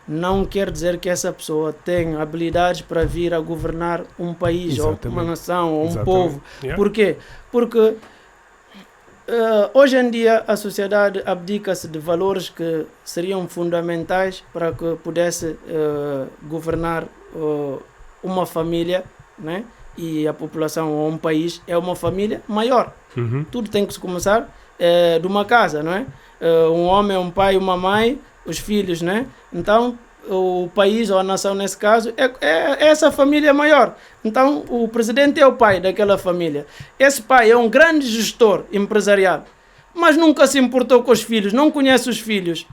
Não quer dizer que essa pessoa tem habilidades para vir a governar um país, ou Exatamente. uma nação, ou um Exatamente. povo. Yeah. Porquê? Porque hoje em dia a sociedade abdica-se de valores que seriam fundamentais para que pudesse governar uma família, né? E a população ou um país é uma família maior. Uhum. Tudo tem que se começar de uma casa, não é? Um homem, um pai, uma mãe, os filhos, né? Então o país ou a nação nesse caso é essa família maior. Então o presidente é o pai daquela família. Esse pai é um grande gestor empresarial, mas nunca se importou com os filhos, não conhece os filhos,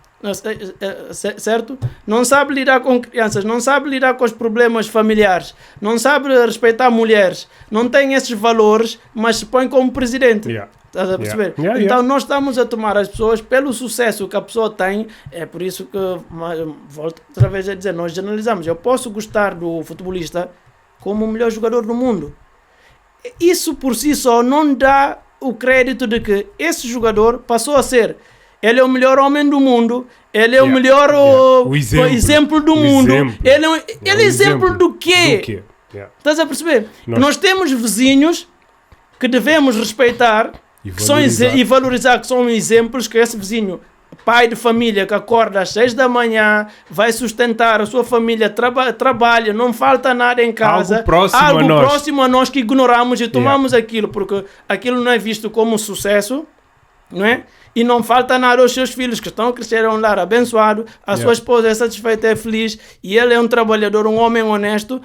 certo? Não sabe lidar com crianças, não sabe lidar com os problemas familiares, não sabe respeitar mulheres, não tem esses valores, mas se põe como presidente. Yeah. Estás a perceber? Yeah, Então yeah. nós estamos a tomar as pessoas pelo sucesso que a pessoa tem. É por isso que, volto outra vez a dizer, nós generalizamos. Eu posso gostar do futebolista como o melhor jogador do mundo. Isso por si só não dá o crédito de que esse jogador passou a ser. Ele é o melhor homem do mundo. Ele é o Yeah, melhor yeah. o exemplo. exemplo do O mundo. exemplo. Ele é o exemplo exemplo do quê? Do quê? Yeah. Estás a perceber? Nós- Nós temos vizinhos que devemos respeitar E que são valorizar. e valorizar, que são exemplos que esse vizinho, pai de família que acorda às 6 da manhã, vai sustentar a sua família, trabalha, não falta nada em casa. Algo próximo a nós. Que ignoramos e tomamos aquilo, porque aquilo não é visto como sucesso, não é? E não falta nada aos seus filhos que estão a crescer em um lar abençoado, a sua esposa é satisfeita, é feliz, e ele é um trabalhador, um homem honesto,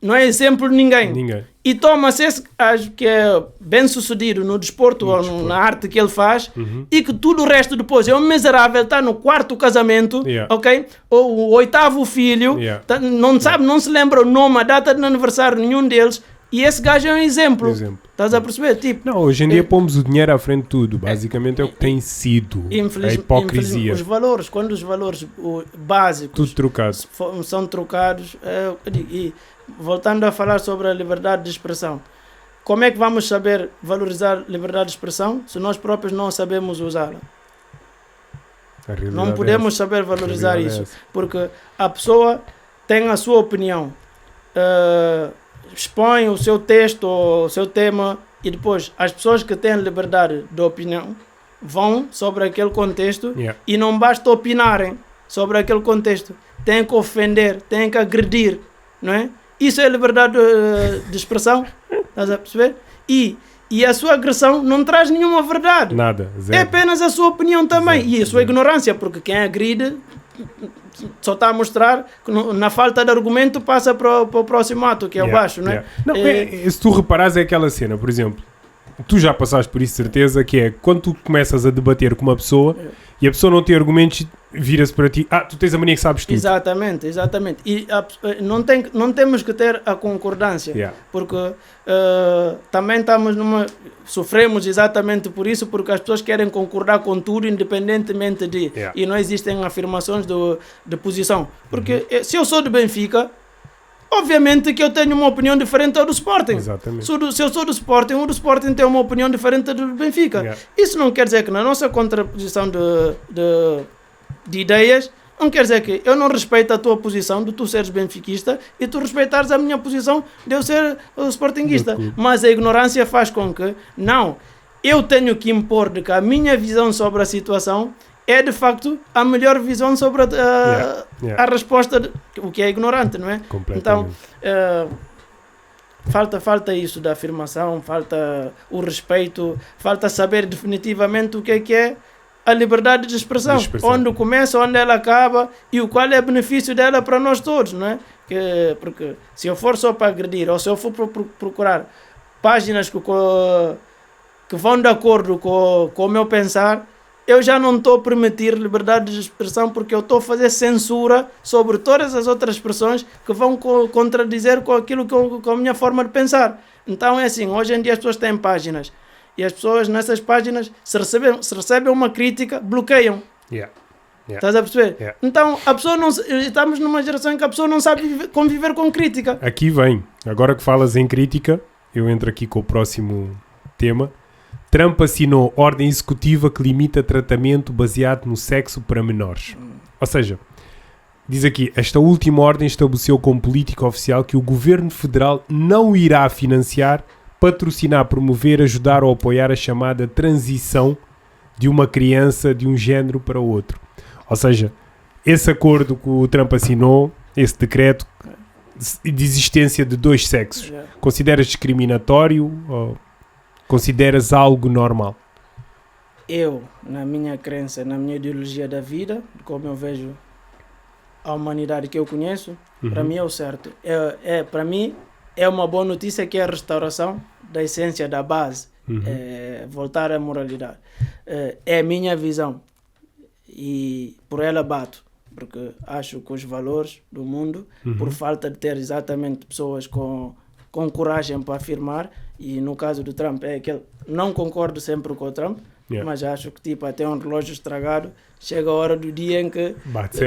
não é exemplo de ninguém. Ninguém. E toma-se esse gajo que é bem sucedido no desporto ou na arte que ele faz, e que tudo o resto depois é um miserável, está no quarto casamento, Yeah. ok? Ou o oitavo filho, Yeah. não sabe, não se lembra o nome, a data de aniversário de nenhum deles, e esse gajo é um exemplo. Estás a perceber? Tipo, Não, hoje em dia pomos o dinheiro à frente de tudo. Basicamente é o que tem sido. A hipocrisia. Os valores, quando os valores básicos Tudo trocado. são trocados, eu digo, e voltando a falar sobre a liberdade de expressão, como é que vamos saber valorizar a liberdade de expressão se nós próprios não sabemos usá-la? A realidade Não é podemos essa. saber valorizar realidade é isso, porque a pessoa tem a sua opinião. expõe o seu texto ou o seu tema e depois as pessoas que têm liberdade de opinião vão sobre aquele contexto Yeah. e não basta opinarem sobre aquele contexto, têm que ofender, têm que agredir, não é? Isso é liberdade de expressão, estás a perceber? E a sua agressão não traz nenhuma verdade. Nada, É zero. apenas a sua opinião também. Zero, E a sua zero. ignorância, porque quem agride só está a mostrar que na falta de argumento passa para o próximo ato, que é o baixo, não é? Yeah. Não, se tu reparares, é aquela cena, por exemplo, tu já passaste por isso, certeza, que é quando tu começas a debater com uma pessoa e a pessoa não tem argumentos, vira-se para ti, tu tens a mania que sabes tudo. Exatamente. E não temos que ter a concordância, Yeah. porque também sofremos exatamente por isso, porque as pessoas querem concordar com tudo, independentemente de, Yeah. e não existem afirmações de posição, porque se eu sou do Benfica, obviamente que eu tenho uma opinião diferente do Sporting. Exatamente. Se eu sou do Sporting, o do Sporting tem uma opinião diferente do Benfica. Yeah. Isso não quer dizer que na nossa contraposição de ideias, não quer dizer que eu não respeito a tua posição de tu seres benfiquista e tu respeitares a minha posição de eu ser sportinguista. Mas a ignorância faz com que, não, eu tenho que impor de que a minha visão sobre a situação é de facto a melhor visão sobre a resposta, o que é ignorante, não é? Então, falta isso da afirmação, falta o respeito, falta saber definitivamente o que é a liberdade de expressão, onde começa, onde ela acaba e o qual é o benefício dela para nós todos, não é? Porque se eu for só para agredir ou se eu for procurar páginas que vão de acordo com o meu pensar, eu já não estou a permitir liberdade de expressão, porque eu estou a fazer censura sobre todas as outras expressões que vão contradizer com aquilo com a minha forma de pensar. Então é assim, hoje em dia as pessoas têm páginas e as pessoas nessas páginas, se recebem uma crítica, bloqueiam. Estás a perceber? Então a pessoa estamos numa geração em que a pessoa não sabe conviver com crítica. Aqui vem, agora que falas em crítica, eu entro aqui com o próximo tema. Trump assinou ordem executiva que limita tratamento baseado no sexo para menores. Ou seja, diz aqui, esta última ordem estabeleceu como política oficial que o governo federal não irá financiar, patrocinar, promover, ajudar ou apoiar a chamada transição de uma criança de um género para o outro. Ou seja, esse acordo que o Trump assinou, esse decreto de existência de dois sexos, consideras discriminatório ou consideras algo normal? Eu, na minha crença, na minha ideologia da vida, como eu vejo a humanidade que eu conheço, para mim é o certo. Para mim é uma boa notícia, que é a restauração da essência, da base, voltar à moralidade. É a minha visão e por ela bato, porque acho que os valores do mundo, por falta de ter exatamente pessoas com coragem para afirmar, e no caso do Trump é que não concordo sempre com o Trump, mas acho que tipo, até um relógio estragado chega a hora do dia em que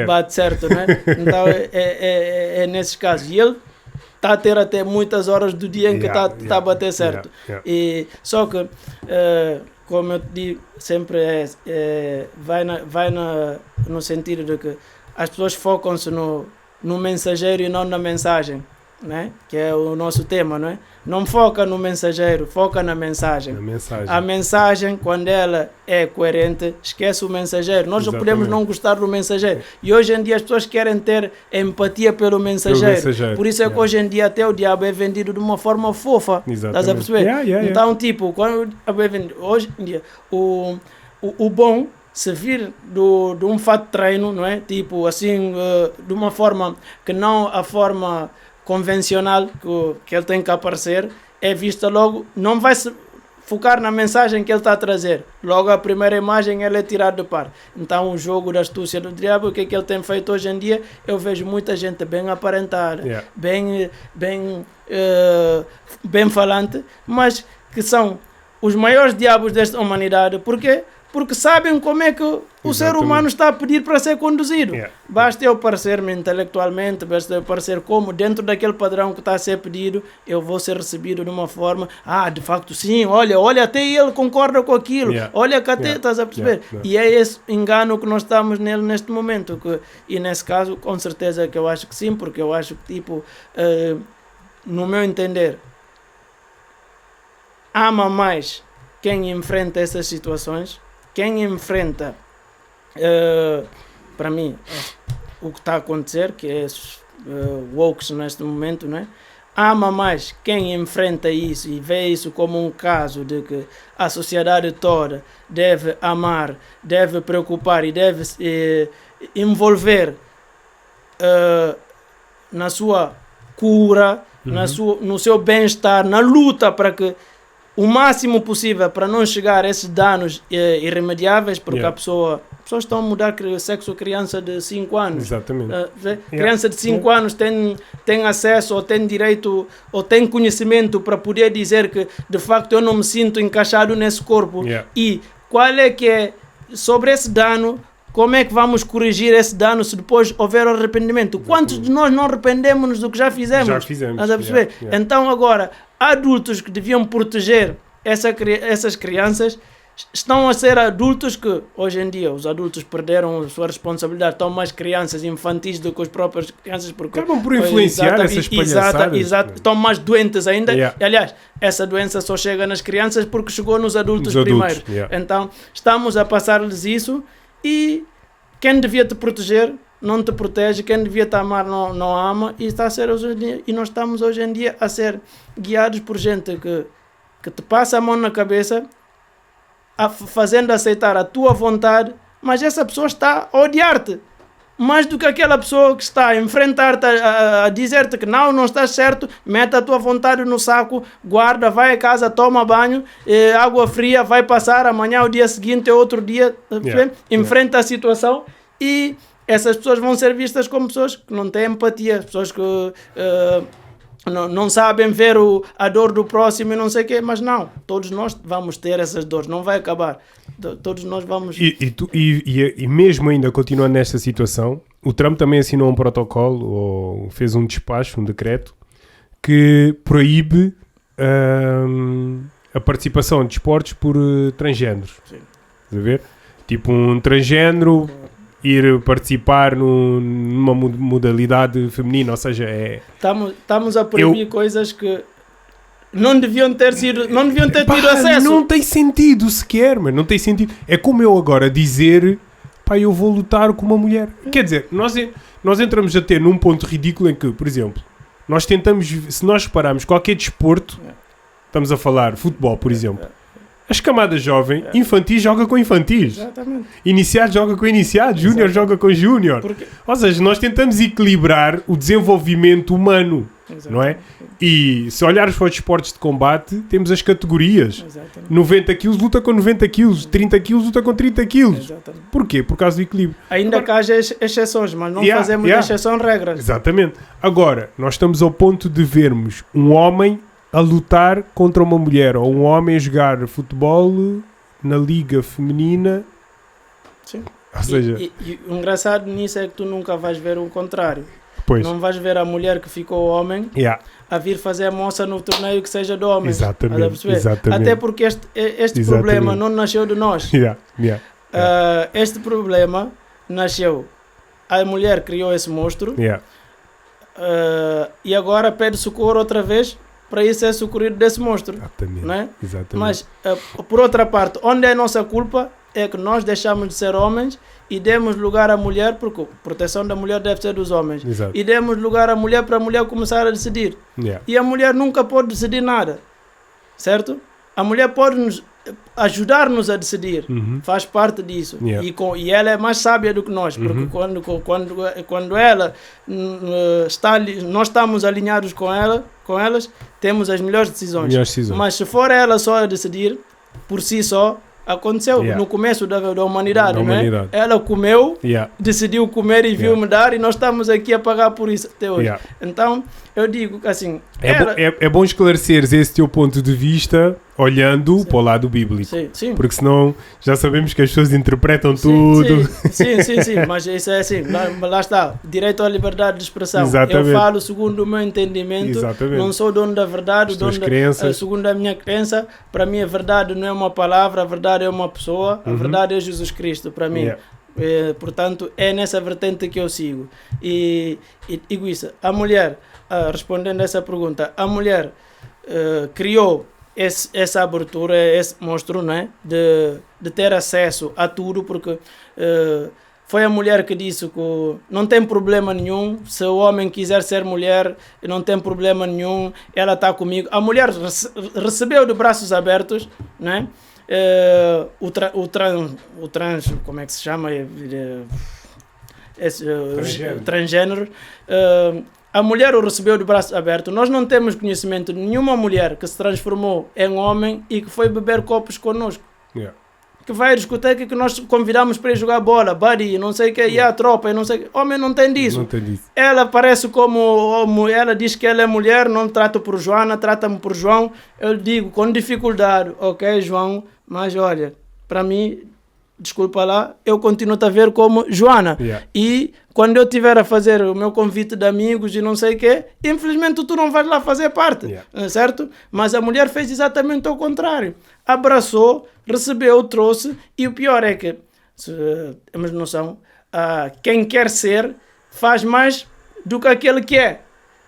bate certo, né? Então é nesses casos, e ele está a ter até muitas horas do dia em que está a bater certo. E, só que como eu te digo, sempre vai no sentido de que as pessoas focam-se no mensageiro e não na mensagem, né? Que é o nosso tema, não é? Não foca no mensageiro, foca na mensagem. A mensagem, quando ela é coerente, esquece o mensageiro. Nós não podemos não gostar do mensageiro. E hoje em dia as pessoas querem ter empatia pelo mensageiro. Por isso é que hoje em dia até o diabo é vendido de uma forma fofa. Estás a perceber? Então, tipo, quando o diabo é vendido, hoje em dia, o bom, se vir de um fato de treino, não é? Tipo, assim, de uma forma que não a forma convencional que ele tem que aparecer, é vista logo, não vai se focar na mensagem que ele está a trazer. Logo a primeira imagem ele é tirado de par. Então o jogo da astúcia do diabo, o que é que ele tem feito hoje em dia? Eu vejo muita gente bem aparentada, bem falante, mas que são os maiores diabos desta humanidade. Porquê? Porque sabem como é que o ser humano está a pedir para ser conduzido. Basta eu parecer-me intelectualmente, basta eu parecer como dentro daquele padrão que está a ser pedido, eu vou ser recebido de uma forma, de facto sim, olha, até ele concorda com aquilo, olha que até estás a perceber. E é esse engano que nós estamos nele neste momento, e nesse caso, com certeza que eu acho que sim, porque eu acho que tipo... no meu entender, ama mais quem enfrenta essas situações, quem enfrenta, para mim, o que está a acontecer, que é woke neste momento, não é? Ama mais quem enfrenta isso e vê isso como um caso de que a sociedade toda deve amar, deve preocupar e deve envolver na sua cura, no seu bem-estar, na luta para que o máximo possível para não chegar a esses danos irremediáveis, porque a pessoas estão a mudar sexo criança de 5 anos. Exatamente. Criança de 5 anos tem acesso ou tem direito ou tem conhecimento para poder dizer que de facto eu não me sinto encaixado nesse corpo. E qual é que é sobre esse dano? Como é que vamos corrigir esse dano se depois houver arrependimento? Quantos de nós não arrependemos do que já fizemos? Já fizemos. Estás a perceber? Então agora, adultos que deviam proteger essas crianças estão a ser adultos que, hoje em dia, os adultos perderam a sua responsabilidade, estão mais crianças infantis do que as próprias crianças. Porque acabam por influenciar essas palhaçadas. Exato, estão mais doentes ainda. E, aliás, essa doença só chega nas crianças porque chegou nos adultos primeiro. Então, estamos a passar-lhes isso. E quem devia te proteger não te protege, quem devia te amar não ama, e está a ser hoje em dia, e nós estamos hoje em dia a ser guiados por gente que te passa a mão na cabeça, fazendo aceitar a tua vontade, mas essa pessoa está a odiar-te mais do que aquela pessoa que está a enfrentar-te, a dizer-te que não estás certo, mete a tua vontade no saco, guarda, vai a casa, toma banho, água fria, vai passar, amanhã o dia seguinte é outro dia, enfrenta a situação, e essas pessoas vão ser vistas como pessoas que não têm empatia, pessoas que não sabem ver a dor do próximo e não sei o quê, mas não, todos nós vamos ter essas dores, não vai acabar. Todos nós vamos... E mesmo ainda continuando nesta situação, o Trump também assinou um protocolo, ou fez um despacho, um decreto, que proíbe a participação de esportes por transgêneros. Sim. Estás a ver? Tipo um transgênero ir participar numa modalidade feminina, ou seja, Estamos a proibir coisas que não deviam ter tido acesso. Não tem sentido sequer, mas não tem sentido. É como eu agora dizer, eu vou lutar com uma mulher. Quer dizer, nós entramos a ter num ponto ridículo em que, por exemplo, nós tentamos, se nós repararmos qualquer desporto, estamos a falar futebol, por exemplo, as camadas jovens, infantis joga com infantis. Exatamente. Iniciados joga com iniciados, júnior joga com júnior. Ou seja, nós tentamos equilibrar o desenvolvimento humano, não é? E se olharmos para os esportes de combate, temos as categorias. Exatamente. 90 kg luta com 90 kg, 30 kg luta com 30 kg. Exatamente. Porquê? Por causa do equilíbrio. Ainda que haja exceções, mas não fazemos exceção regras. Exatamente. Agora, nós estamos ao ponto de vermos um homem a lutar contra uma mulher, ou um homem a jogar futebol na liga feminina. Sim. Ou seja... E o engraçado nisso é que tu nunca vais ver o contrário. Pois. Não vais ver a mulher que ficou homem a vir fazer a moça no torneio que seja de homens. Exatamente. Até porque este problema não nasceu de nós. Este problema nasceu... A mulher criou esse monstro e agora pede socorro outra vez para isso ser socorrido desse monstro. Não é? Mas, por outra parte, onde é a nossa culpa é que nós deixamos de ser homens e demos lugar à mulher, porque a proteção da mulher deve ser dos homens. E demos lugar à mulher para a mulher começar a decidir. E a mulher nunca pode decidir nada. Certo? A mulher pode ajudar-nos a decidir. Faz parte disso. E ela é mais sábia do que nós, porque quando ela nós estamos alinhados com elas, temos as melhores decisões. Mas se for ela só a decidir, por si só, aconteceu no começo da humanidade, não é? Ela comeu, decidiu comer e viu mudar, e nós estamos aqui a pagar por isso até hoje. Então, eu digo que assim... É bom esclareceres esse teu ponto de vista olhando para o lado bíblico. Sim. Porque senão já sabemos que as pessoas interpretam tudo. Sim, mas isso é assim. Lá está. Direito à liberdade de expressão. Exatamente. Eu falo segundo o meu entendimento. Exatamente. Não sou dono da verdade. Segundo a minha crença, para mim a verdade não é uma palavra, a verdade é uma pessoa. A verdade é Jesus Cristo, para mim. Portanto, é nessa vertente que eu sigo. E isso, a mulher, respondendo a essa pergunta, a mulher criou essa abertura, esse monstro, né? de ter acesso a tudo, porque foi a mulher que disse que não tem problema nenhum, se o homem quiser ser mulher, não tem problema nenhum, ela está comigo. A mulher recebeu de braços abertos, né? O trans, como é que se chama? Transgênero. A mulher o recebeu de braços abertos. Nós não temos conhecimento de nenhuma mulher que se transformou em homem e que foi beber copos connosco. Yeah. Que vai à discoteca que nós convidamos para ir jogar bola, buddy, não sei o que, e a tropa, não sei o que. Homem não tem disso. Não tem disso. Ela parece como ela diz que ela é mulher, não trata por Joana, trata-me por João. Eu digo com dificuldade, ok, João, mas olha, para mim, desculpa lá, eu continuo a ver como Joana. Yeah. E quando eu estiver a fazer o meu convite de amigos e não sei o que, infelizmente tu não vais lá fazer parte, certo? Mas a mulher fez exatamente o contrário. Abraçou, recebeu, trouxe, e o pior é que, temos noção, quem quer ser faz mais do que aquele que é.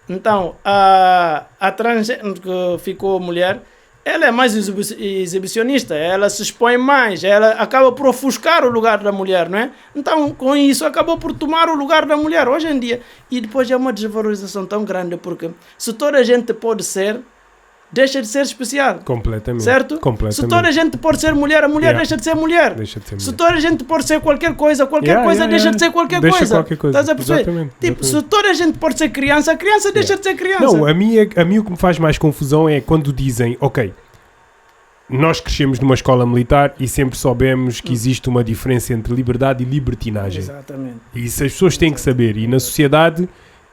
Então, a transgênero que ficou mulher, ela é mais exibicionista, ela se expõe mais, ela acaba por ofuscar o lugar da mulher, não é? Então, com isso, acabou por tomar o lugar da mulher hoje em dia. E depois é uma desvalorização tão grande, porque se toda a gente pode ser, deixa de ser especial. Completamente. Certo? Completamente. Se toda a gente pode ser mulher, a mulher deixa de ser mulher. Deixa de ser mulher. Se toda a gente pode ser qualquer coisa deixa de ser qualquer coisa. Qualquer coisa. Estás a perceber? Exatamente. Tipo, se toda a gente pode ser criança, a criança deixa de ser criança. Não, a mim o que me faz mais confusão é quando dizem, ok, nós crescemos numa escola militar e sempre soubemos que existe uma diferença entre liberdade e libertinagem. Exatamente. E isso as pessoas têm que saber. E na sociedade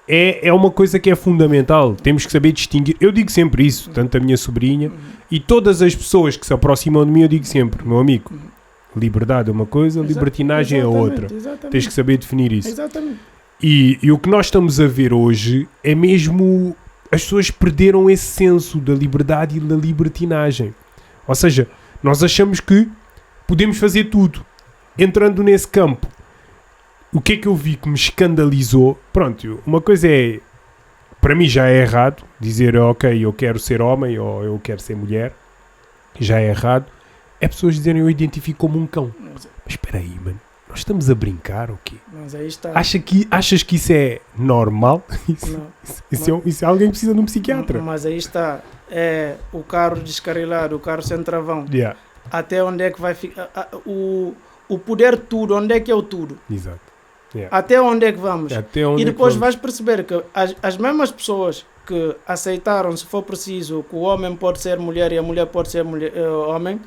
é uma coisa que é fundamental. Temos que saber distinguir. Eu digo sempre isso, tanto a minha sobrinha e todas as pessoas que se aproximam de mim, eu digo sempre, meu amigo, liberdade é uma coisa, libertinagem é outra. Exatamente. Tens que saber definir isso. Exatamente. E o que nós estamos a ver hoje é mesmo as pessoas perderam esse senso da liberdade e da libertinagem. Ou seja, nós achamos que podemos fazer tudo. Entrando nesse campo, o que é que eu vi que me escandalizou? Pronto, uma coisa é, para mim já é errado, dizer, ok, eu quero ser homem ou eu quero ser mulher, já é errado. É pessoas dizerem, eu identifico como um cão. Mas espera aí, mano, nós estamos a brincar ou quê? Mas aí está. Achas que isso é normal? Isso é alguém que precisa de um psiquiatra. Mas aí está, é o carro descarrilado, o carro sem travão. Yeah. Até onde é que vai ficar? O poder tudo, onde é que é o tudo? Exato. Yeah. Até onde é que vamos? Até onde e depois é que vais perceber que as mesmas pessoas que aceitaram, se for preciso, que o homem pode ser mulher e a mulher pode ser homem,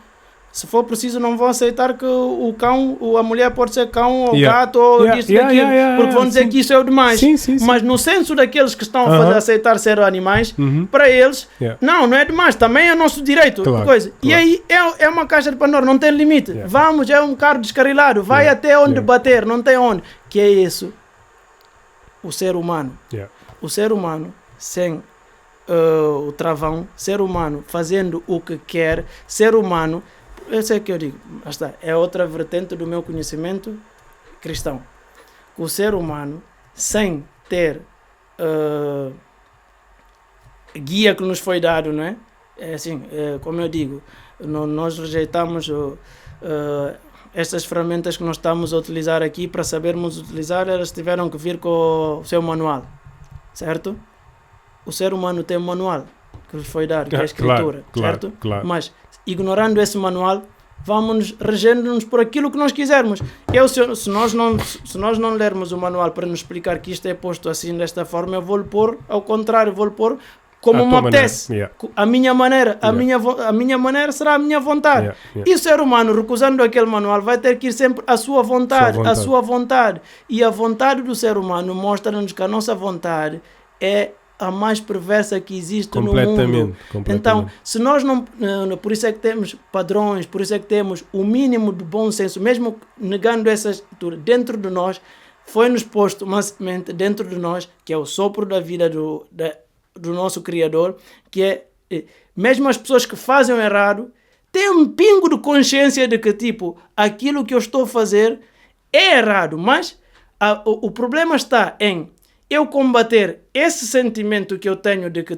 se for preciso não vão aceitar que o cão, a mulher pode ser cão ou gato ou disso daquilo, porque vão dizer que isso é o demais. Sim. Mas no senso daqueles que estão a aceitar ser animais, para eles, não é demais, também é nosso direito. Coisa. E aí é uma caixa de Pandora, não tem limite. Vamos, é um carro descarrilado, vai até onde bater, não tem onde. Que é isso, o ser humano. O ser humano sem o travão, ser humano fazendo o que quer, ser humano. Esse é que eu digo, basta, é outra vertente do meu conhecimento cristão. O ser humano, sem ter guia que nos foi dado, não é? É assim, como eu digo, nós rejeitamos estas ferramentas que nós estamos a utilizar aqui. Para sabermos utilizar, elas tiveram que vir com o seu manual, certo? O ser humano tem um manual que nos foi dado, que é a escritura, certo? Claro. Mas ignorando esse manual, vamos regendo-nos por aquilo que nós quisermos. Se nós não lermos o manual para nos explicar que isto é posto assim, desta forma, eu vou-lhe pôr ao contrário, vou-lhe pôr como me apetece. A minha maneira. A minha maneira será a minha vontade. E o ser humano, recusando aquele manual, vai ter que ir sempre à sua vontade. A sua vontade. E a vontade do ser humano mostra-nos que a nossa vontade é a mais perversa que existe no mundo. Então, se nós não... Por isso é que temos padrões, por isso é que temos o mínimo de bom senso, mesmo negando essa estrutura, dentro de nós, foi-nos posto uma semente dentro de nós, que é o sopro da vida do nosso Criador, que é... Mesmo as pessoas que fazem o errado, têm um pingo de consciência de que, tipo, aquilo que eu estou a fazer é errado, mas o problema está em eu combater esse sentimento que eu tenho de que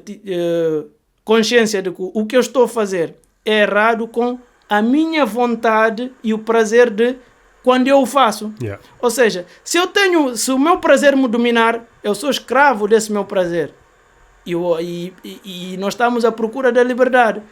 consciência de que o que eu estou a fazer é errado com a minha vontade e o prazer de quando eu o faço. Yeah. Ou seja, se o meu prazer me dominar, eu sou escravo desse meu prazer. E nós estamos à procura da liberdade.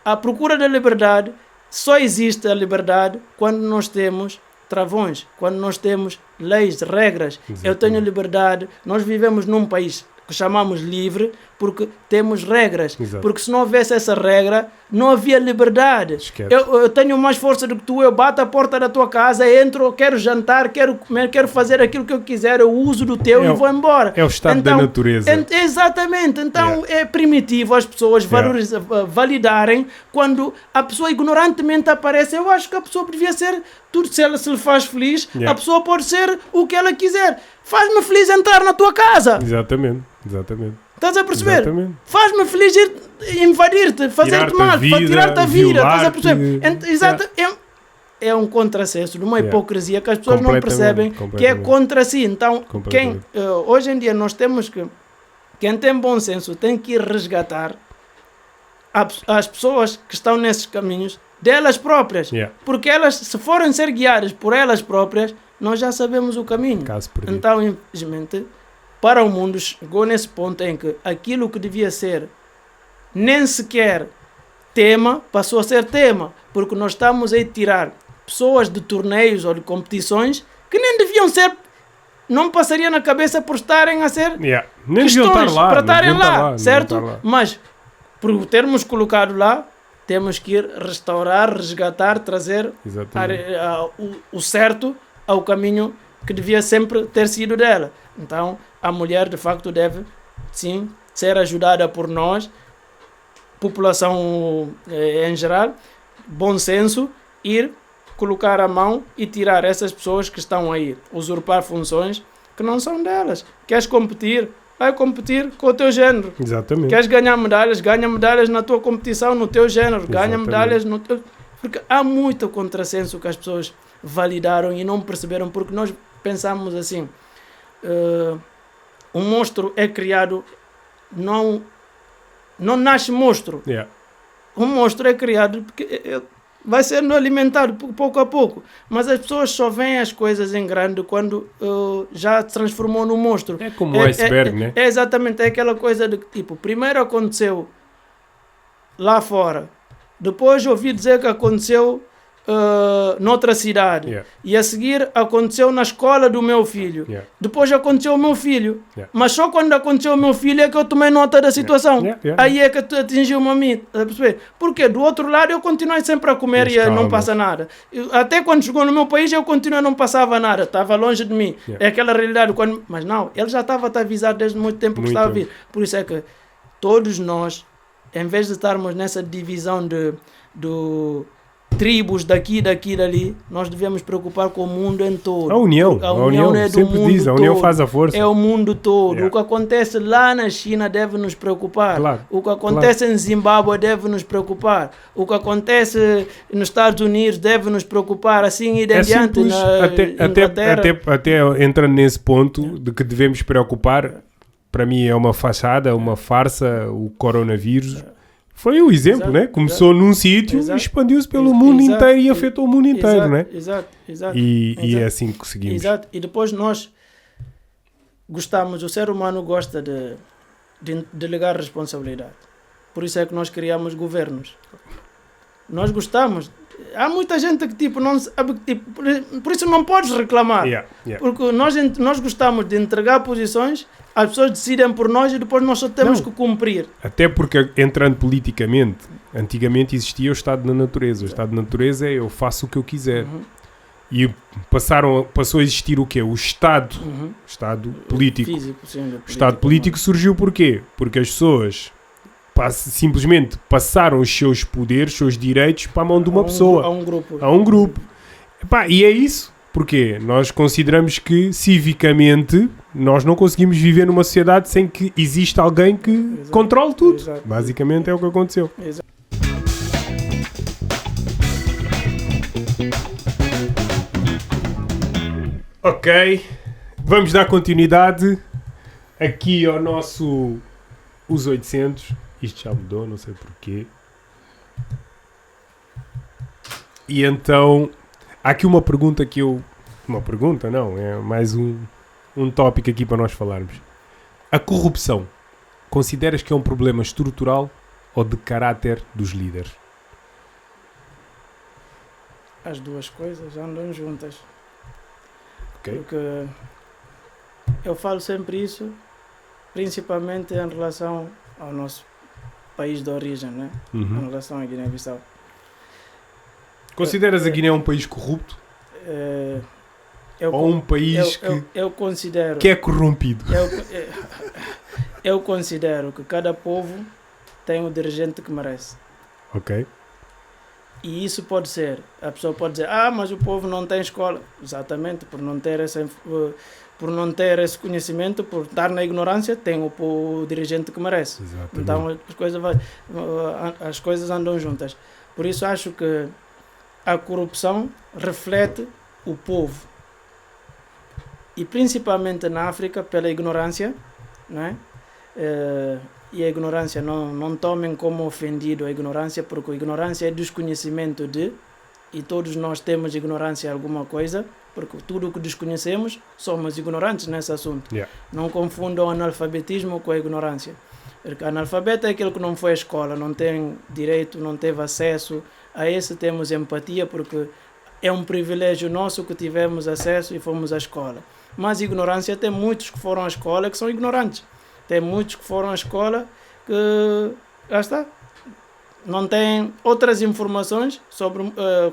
A procura da liberdade, só existe a liberdade quando nós temos travões, quando nós temos leis, regras. Exatamente. Eu tenho liberdade. Nós vivemos num país que chamamos livre porque temos regras. Exato. Porque se não houvesse essa regra, não havia liberdade. Esquece. Eu tenho mais força do que tu, eu bato a porta da tua casa, entro, quero jantar, quero comer, quero fazer aquilo que eu quiser, eu uso do teu e vou embora. É o estado da natureza. Exatamente. Então é primitivo as pessoas validarem quando a pessoa ignorantemente aparece. Eu acho que a pessoa devia ser tudo, se lhe faz feliz, a pessoa pode ser o que ela quiser. Faz-me feliz entrar na tua casa. Exatamente. Estás a perceber? Exatamente. Faz-me feliz invadir-te, fazer-te mal, tirar-te a vida. Estás a perceber? É um contrassenso, de uma hipocrisia que as pessoas não percebem que é contra si. Então, hoje em dia nós temos que, quem tem bom senso tem que ir resgatar as pessoas que estão nesses caminhos delas próprias. Porque elas, se forem ser guiadas por elas próprias, nós já sabemos o caminho. Então, infelizmente, para o mundo chegou nesse ponto em que aquilo que devia ser nem sequer tema, passou a ser tema, porque nós estamos a tirar pessoas de torneios ou de competições que nem deviam ser, não passaria na cabeça por estarem a ser nem questões lá, para estarem lá, certo? Lá. Mas por termos colocado lá, temos que ir restaurar, resgatar, trazer o certo ao caminho que devia sempre ter sido dela. Então, a mulher de facto deve, sim, ser ajudada por nós, população em geral, bom senso, ir colocar a mão e tirar essas pessoas que estão aí, usurpar funções que não são delas. Queres competir? Vai competir com o teu género. Exatamente. Queres ganhar medalhas? Ganha medalhas na tua competição, no teu género. Ganha medalhas no teu... Porque há muito contrassenso que as pessoas validaram e não perceberam, porque nós pensamos assim, um monstro é criado, não nasce monstro. Um monstro é criado porque vai sendo alimentado pouco a pouco, mas as pessoas só veem as coisas em grande quando já se transformou num monstro. É como um iceberg, né? É exatamente, é aquela coisa de tipo, primeiro aconteceu lá fora, depois ouvi dizer que aconteceu noutra cidade, e a seguir aconteceu na escola do meu filho, depois aconteceu o meu filho, mas só quando aconteceu o meu filho é que eu tomei nota da situação. Aí é que atingiu-me a mim, porque do outro lado eu continuei sempre a comer e não passa nada. Até quando chegou no meu país eu continuei, não passava nada, estava longe de mim. É aquela realidade, mas não, ele já estava a avisar desde muito tempo que estava a vir. Por isso é que todos nós, em vez de estarmos nessa divisão de tribos daqui, dali, nós devemos preocupar com o mundo em todo. A união é do sempre mundo diz, a união todo. Faz a força. É o mundo todo. O que acontece lá na China deve nos preocupar. Claro. O que acontece em Zimbábue deve nos preocupar. O que acontece nos Estados Unidos deve nos preocupar. Assim e de adiante. Até entrando nesse ponto de que devemos preocupar, para mim é uma fachada, uma farsa, o coronavírus. Foi o exemplo, né? Começou num sítio e expandiu-se pelo mundo inteiro e afetou o mundo inteiro, né? Exato. E é assim que seguimos. Exato. E depois nós gostamos, o ser humano gosta de delegar responsabilidade. Por isso é que nós criamos governos. Nós gostamos. Há muita gente que tipo não sabe, tipo, por isso não podes reclamar. Porque nós gostamos de entregar posições, as pessoas decidem por nós e depois nós só temos que cumprir. Até porque, entrando politicamente, antigamente existia o estado da natureza. O estado da natureza é eu faço o que eu quiser. E passou a existir o quê? O Estado. Estado político. Físico, sim, o Estado político surgiu porquê? Porque as pessoas simplesmente passaram os seus poderes, os seus direitos para a mão de uma pessoa. A um grupo. E é isso. Porque nós consideramos que, civicamente, nós não conseguimos viver numa sociedade sem que exista alguém que controle tudo. Basicamente é o que aconteceu. Ok, vamos dar continuidade aqui ao nosso Os 800. Isto já mudou, não sei porquê. E então, há aqui uma pergunta que eu... Uma pergunta, não, é mais um tópico aqui para nós falarmos. A corrupção, consideras que é um problema estrutural ou de caráter dos líderes? As duas coisas andam juntas. Ok. Porque eu falo sempre isso, principalmente em relação ao nosso país de origem, né? Em Uhum. relação à Guiné-Bissau. Consideras a Guiné um país corrupto? Eu, Ou um país eu considero... que é corrompido? Eu considero que cada povo tem o dirigente que merece. Ok. E isso pode ser, a pessoa pode dizer, mas o povo não tem escola. Exatamente, por não ter esse conhecimento, por estar na ignorância, tem o dirigente que merece. Exatamente. Então as coisas andam juntas. Por isso acho que a corrupção reflete o povo. E principalmente na África, pela ignorância, né? E a ignorância, não tomem como ofendido a ignorância, porque a ignorância é desconhecimento de, e todos nós temos ignorância em alguma coisa, porque tudo o que desconhecemos somos ignorantes nesse assunto. Yeah. Não confundam o analfabetismo com a ignorância. Porque analfabeto é aquele que não foi à escola, não tem direito, não teve acesso. A esse temos empatia, porque é um privilégio nosso que tivemos acesso e fomos à escola. Mas ignorância, tem muitos que foram à escola que são ignorantes. Tem muitos que foram à escola que, já está, não têm outras informações,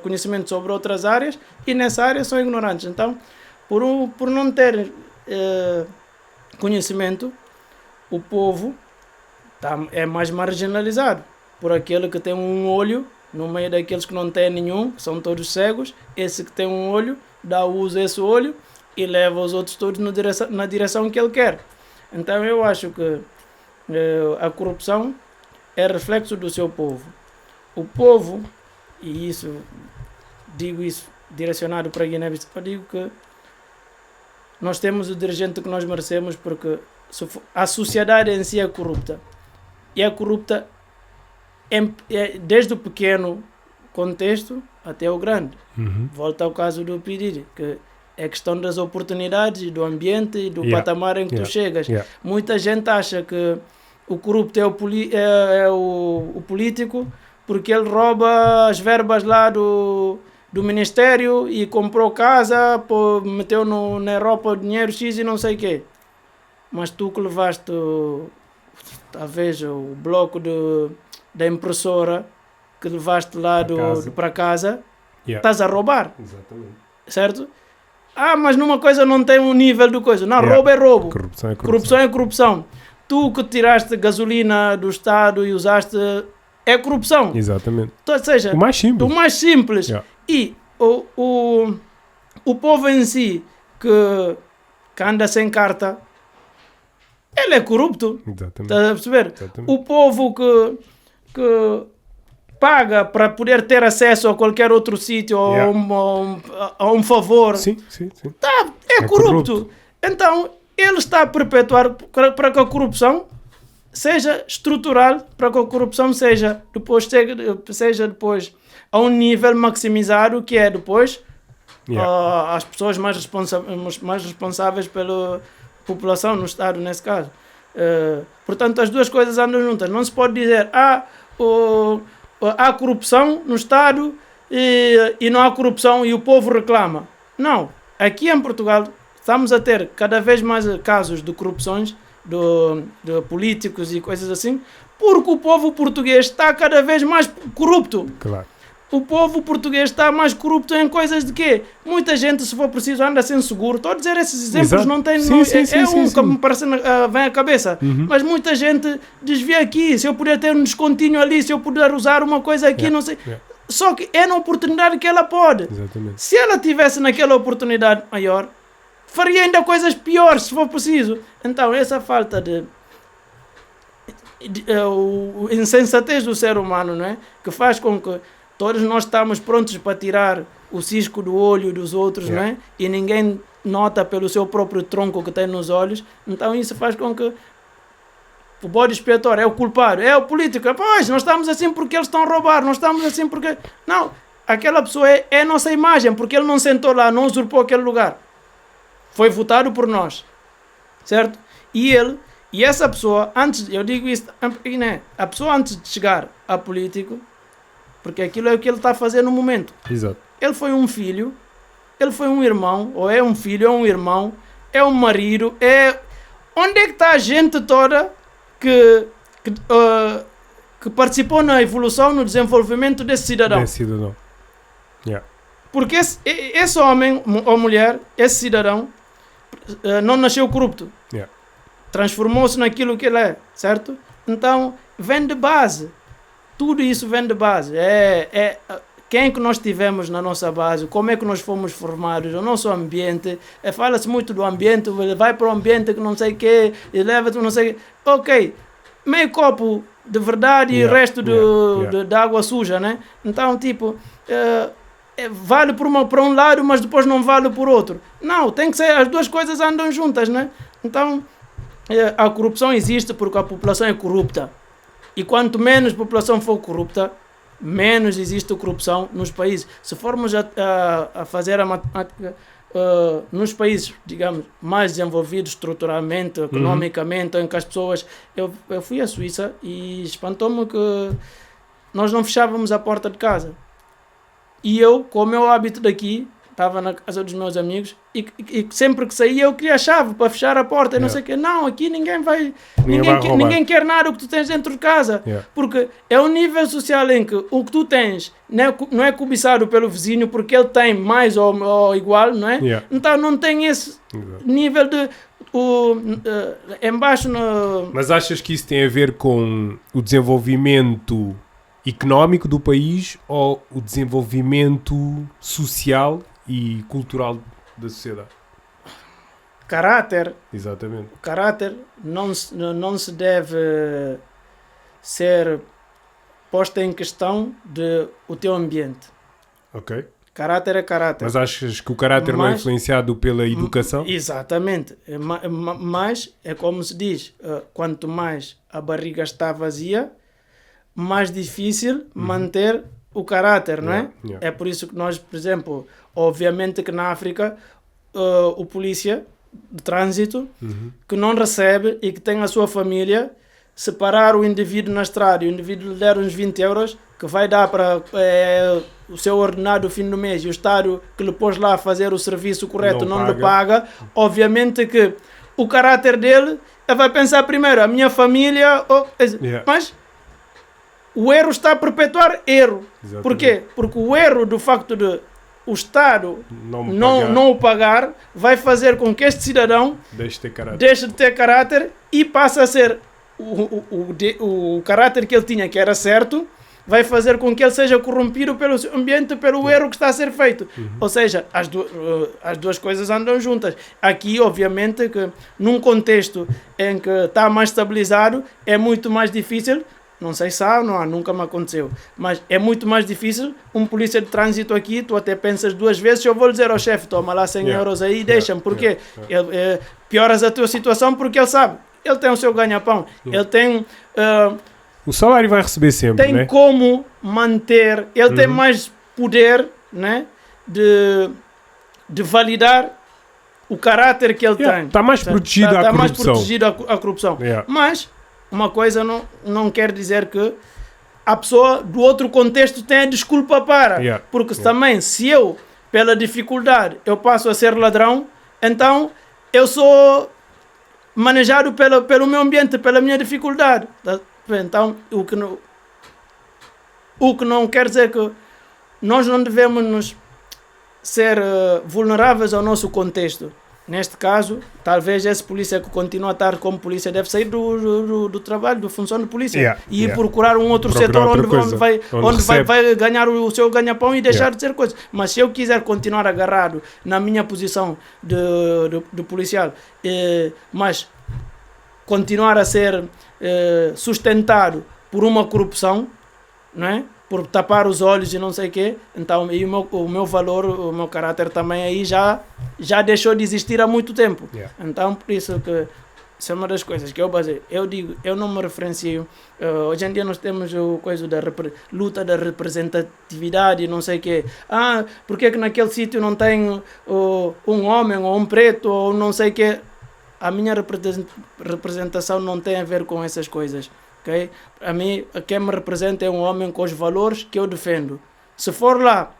conhecimento sobre outras áreas, e nessa área são ignorantes. Então, por não ter conhecimento, o povo é mais marginalizado por aquele que tem um olho no meio daqueles que não têm nenhum, que são todos cegos. Esse que tem um olho dá uso a esse olho e leva os outros todos na direção que ele quer. Então eu acho que a corrupção é reflexo do seu povo. O povo, e digo isso direcionado para a Guiné-Bissau, eu digo que nós temos o dirigente que nós merecemos, porque a sociedade em si é corrupta. E é corrupta desde o pequeno contexto até o grande. Uhum. Volta ao caso do P. que é questão das oportunidades, do ambiente e do Yeah. patamar em que tu chegas. Yeah. Muita gente acha que o corrupto é o político porque ele rouba as verbas lá do ministério e comprou casa, meteu na Europa o dinheiro X e não sei o quê. Mas tu que levaste talvez o bloco da impressora que levaste lá para casa, Yeah. estás a roubar, Exatamente. certo? Mas numa coisa não tem um nível de coisa. Não, Yeah. roubo é roubo. Corrupção é corrupção. Corrupção é corrupção. Tu que tiraste gasolina do Estado e usaste, é corrupção. Exatamente. Então, ou seja, O mais simples. do mais simples. Yeah. E o povo em si que anda sem carta, ele é corrupto. Exatamente. Estás a perceber? Exatamente. O povo que paga para poder ter acesso a qualquer outro sítio ou Yeah. a um favor, Sim. é É corrupto. corrupto. Então, ele está a perpetuar para que a corrupção seja estrutural, para que a corrupção seja depois a um nível maximizado, que é depois Yeah. as pessoas mais responsáveis pela população no Estado, nesse caso. Portanto, as duas coisas andam juntas. Não se pode dizer há corrupção no Estado e não há corrupção e o povo reclama. Não. Aqui em Portugal estamos a ter cada vez mais casos de corrupções de políticos e coisas assim, porque o povo português está cada vez mais corrupto. Claro. O povo português está mais corrupto em coisas de quê? Muita gente, se for preciso, anda sem seguro. Estou a dizer esses exemplos, Exato. não tem... Sim, sim, sim. que me parece, vem à cabeça. Uhum. Mas muita gente desvia aqui. Se eu puder ter um descontínuo ali, se eu puder usar uma coisa aqui, não sei... Yeah. Só que é na oportunidade que ela pode. Exatamente. Se ela tivesse naquela oportunidade maior, faria ainda coisas piores, se for preciso. Então, essa falta de insensatez do ser humano, não é? Que faz com que todos nós estamos prontos para tirar o cisco do olho dos outros, não é? E ninguém nota pelo seu próprio tronco que tem nos olhos. Então isso faz com que o bode expiatório é o culpado, é o político. Pois, nós estamos assim porque eles estão a roubar, nós estamos assim porque... Não, aquela pessoa é a nossa imagem, porque ele não sentou lá, não usurpou aquele lugar. Foi votado por nós, certo? E essa pessoa, antes, eu digo isso, né? A pessoa antes de chegar a político, porque aquilo é o que ele está a fazer no momento. Exato. Ele foi um filho, ele foi um irmão, ou é um filho, é um irmão, é um marido, é... Onde é que está a gente toda que participou na evolução, no desenvolvimento desse cidadão? Desse cidadão. Yeah. Porque esse homem ou mulher, esse cidadão, não nasceu corrupto. Yeah. Transformou-se naquilo que ele é, certo? Então, vem de base. Tudo isso vem de base. Quem é que nós tivemos na nossa base, como é que nós fomos formados, o nosso ambiente. Fala-se muito do ambiente, vai para o ambiente que não sei o quê, e leva-te não sei o quê. Ok, meio copo de verdade e o resto de água suja, né? Então, tipo, vale por um lado, mas depois não vale por outro. Não, tem que ser, as duas coisas andam juntas, né? Então, a corrupção existe porque a população é corrupta. E quanto menos a população for corrupta, menos existe corrupção nos países. Se formos a fazer a matemática, nos países, digamos, mais desenvolvidos estruturalmente, economicamente, em que as pessoas... Eu fui à Suíça e espantou-me que nós não fechávamos a porta de casa. E eu, com o meu hábito daqui, estava na casa dos meus amigos e sempre que saía eu queria a chave para fechar a porta e não sei o quê. Não, aqui ninguém vai... Ninguém quer nada o que tu tens dentro de casa. Porque é um nível social em que o que tu tens não é cobiçado pelo vizinho porque ele tem mais ou igual, não é? Então não tem esse nível de... embaixo no... Mas achas que isso tem a ver com o desenvolvimento económico do país ou o desenvolvimento social e cultural da sociedade? Caráter. Exatamente. O caráter não se deve ser posto em questão o teu ambiente. Ok. Caráter é caráter. Mas achas que o caráter não é influenciado pela educação? Exatamente. Mas é como se diz, quanto mais a barriga está vazia, mais difícil manter o caráter, não é? É por isso que nós, por exemplo, obviamente que na África, o polícia de trânsito, que não recebe e que tem a sua família, separar o indivíduo na estrada e o indivíduo lhe der uns 20 euros, que vai dar para o seu ordenado no fim do mês, e o Estado que lhe pôs lá a fazer o serviço correto não lhe paga, obviamente que o caráter dele, ele vai pensar primeiro, a minha família, mas... O erro está a perpetuar erro. Exatamente. Por quê? Porque o erro do facto de o Estado não o pagar vai fazer com que este cidadão deixe de ter caráter e passe a ser o caráter que ele tinha, que era certo, vai fazer com que ele seja corrompido pelo seu ambiente, pelo erro que está a ser feito. Ou seja, as duas coisas andam juntas. Aqui, obviamente, que num contexto em que está mais estabilizado, é muito mais difícil. Não sei se nunca me aconteceu, mas é muito mais difícil um polícia de trânsito aqui, tu até pensas duas vezes, eu vou dizer ao chefe, toma lá 100 euros aí e deixa-me, porque pioras a tua situação porque ele sabe, ele tem o seu ganha-pão, ele tem... o salário vai receber sempre, tem como manter, ele tem mais poder, né, de validar o caráter que ele tem. Está mais protegido à corrupção. Mais protegido à corrupção. Mas... uma coisa não quer dizer que a pessoa do outro contexto tenha desculpa para. Porque também, se eu, pela dificuldade, eu passo a ser ladrão, então eu sou manejado pelo meu ambiente, pela minha dificuldade. Então, o que não quer dizer que nós não devemos ser vulneráveis ao nosso contexto. Neste caso, talvez esse polícia que continua a estar como polícia deve sair do trabalho, da função de polícia e ir procurar um outro setor onde vai ganhar o seu ganha-pão e deixar de ser coisa. Mas se eu quiser continuar agarrado na minha posição de policial, mas continuar a ser sustentado por uma corrupção, não é? por tapar os olhos e não sei o quê. Então, e o meu valor, o meu caráter também aí já deixou de existir há muito tempo. Yeah. Então, por isso que isso é uma das coisas que eu baseio. Eu digo, eu não me referencio. Hoje em dia nós temos o coisa da luta da representatividade, não sei o quê. Porque é que naquele sítio não tem um homem ou um preto ou não sei o quê? A minha representação não tem a ver com essas coisas. Okay? A mim, quem me representa é um homem com os valores que eu defendo. Se for lá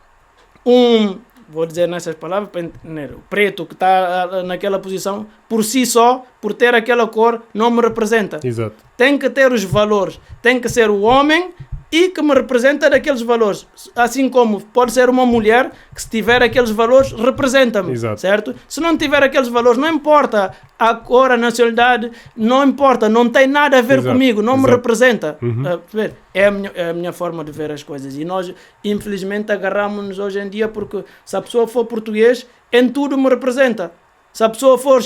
vou dizer nessas palavras, para entender, o preto que está naquela posição, por si só, por ter aquela cor, não me representa. Exato. Tem que ter os valores, tem que ser o homem e que me representa daqueles valores. Assim como pode ser uma mulher que, se tiver aqueles valores, representa-me. Exato. Certo? Se não tiver aqueles valores, não importa a cor, a nacionalidade, não importa, não tem nada a ver Exato. comigo, não me Exato. representa. Uhum. É a minha forma de ver as coisas. E nós, infelizmente, agarramos-nos hoje em dia porque se a pessoa for português, em tudo me representa. Se a pessoa for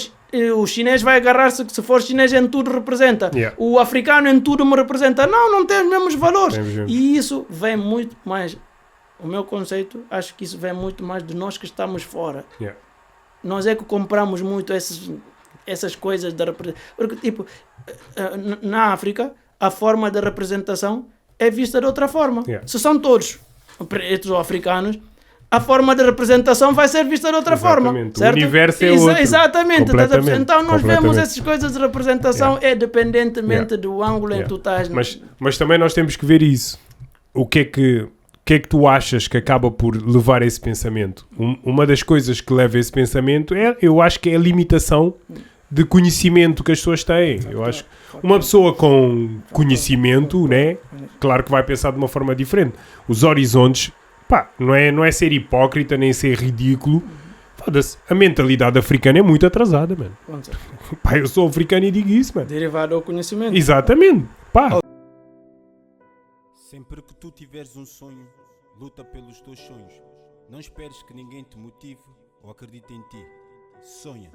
o chinês, vai agarrar-se que se for chinês em tudo representa. Yeah. O africano em tudo me representa. Não tem os mesmos valores. Temos. E isso vem muito mais, o meu conceito, acho que isso vem muito mais de nós que estamos fora. Yeah. Nós é que compramos muito essas coisas da representação. Porque, tipo, na África, a forma da representação é vista de outra forma. Yeah. Se são todos pretos ou africanos, a forma de representação vai ser vista de outra forma. Certo? O universo é outro. Exatamente. Então nós vemos essas coisas de representação independentemente do ângulo em que tu estás. Mas também nós temos que ver isso. O que é que tu achas que acaba por levar a esse pensamento? Uma das coisas que leva a esse pensamento eu acho que é a limitação de conhecimento que as pessoas têm. Eu acho que uma pessoa com conhecimento, né, claro que vai pensar de uma forma diferente. Os horizontes, não é ser hipócrita nem ser ridículo. Foda-se, a mentalidade africana é muito atrasada, mano. Eu sou africano e digo isso, mano. Derivado ao conhecimento. Exatamente. Sempre que tu tiveres um sonho, luta pelos teus sonhos. Não esperes que ninguém te motive ou acredite em ti. Sonha.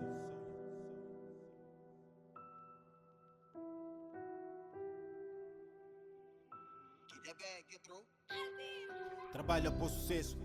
Trabalha para o sucesso.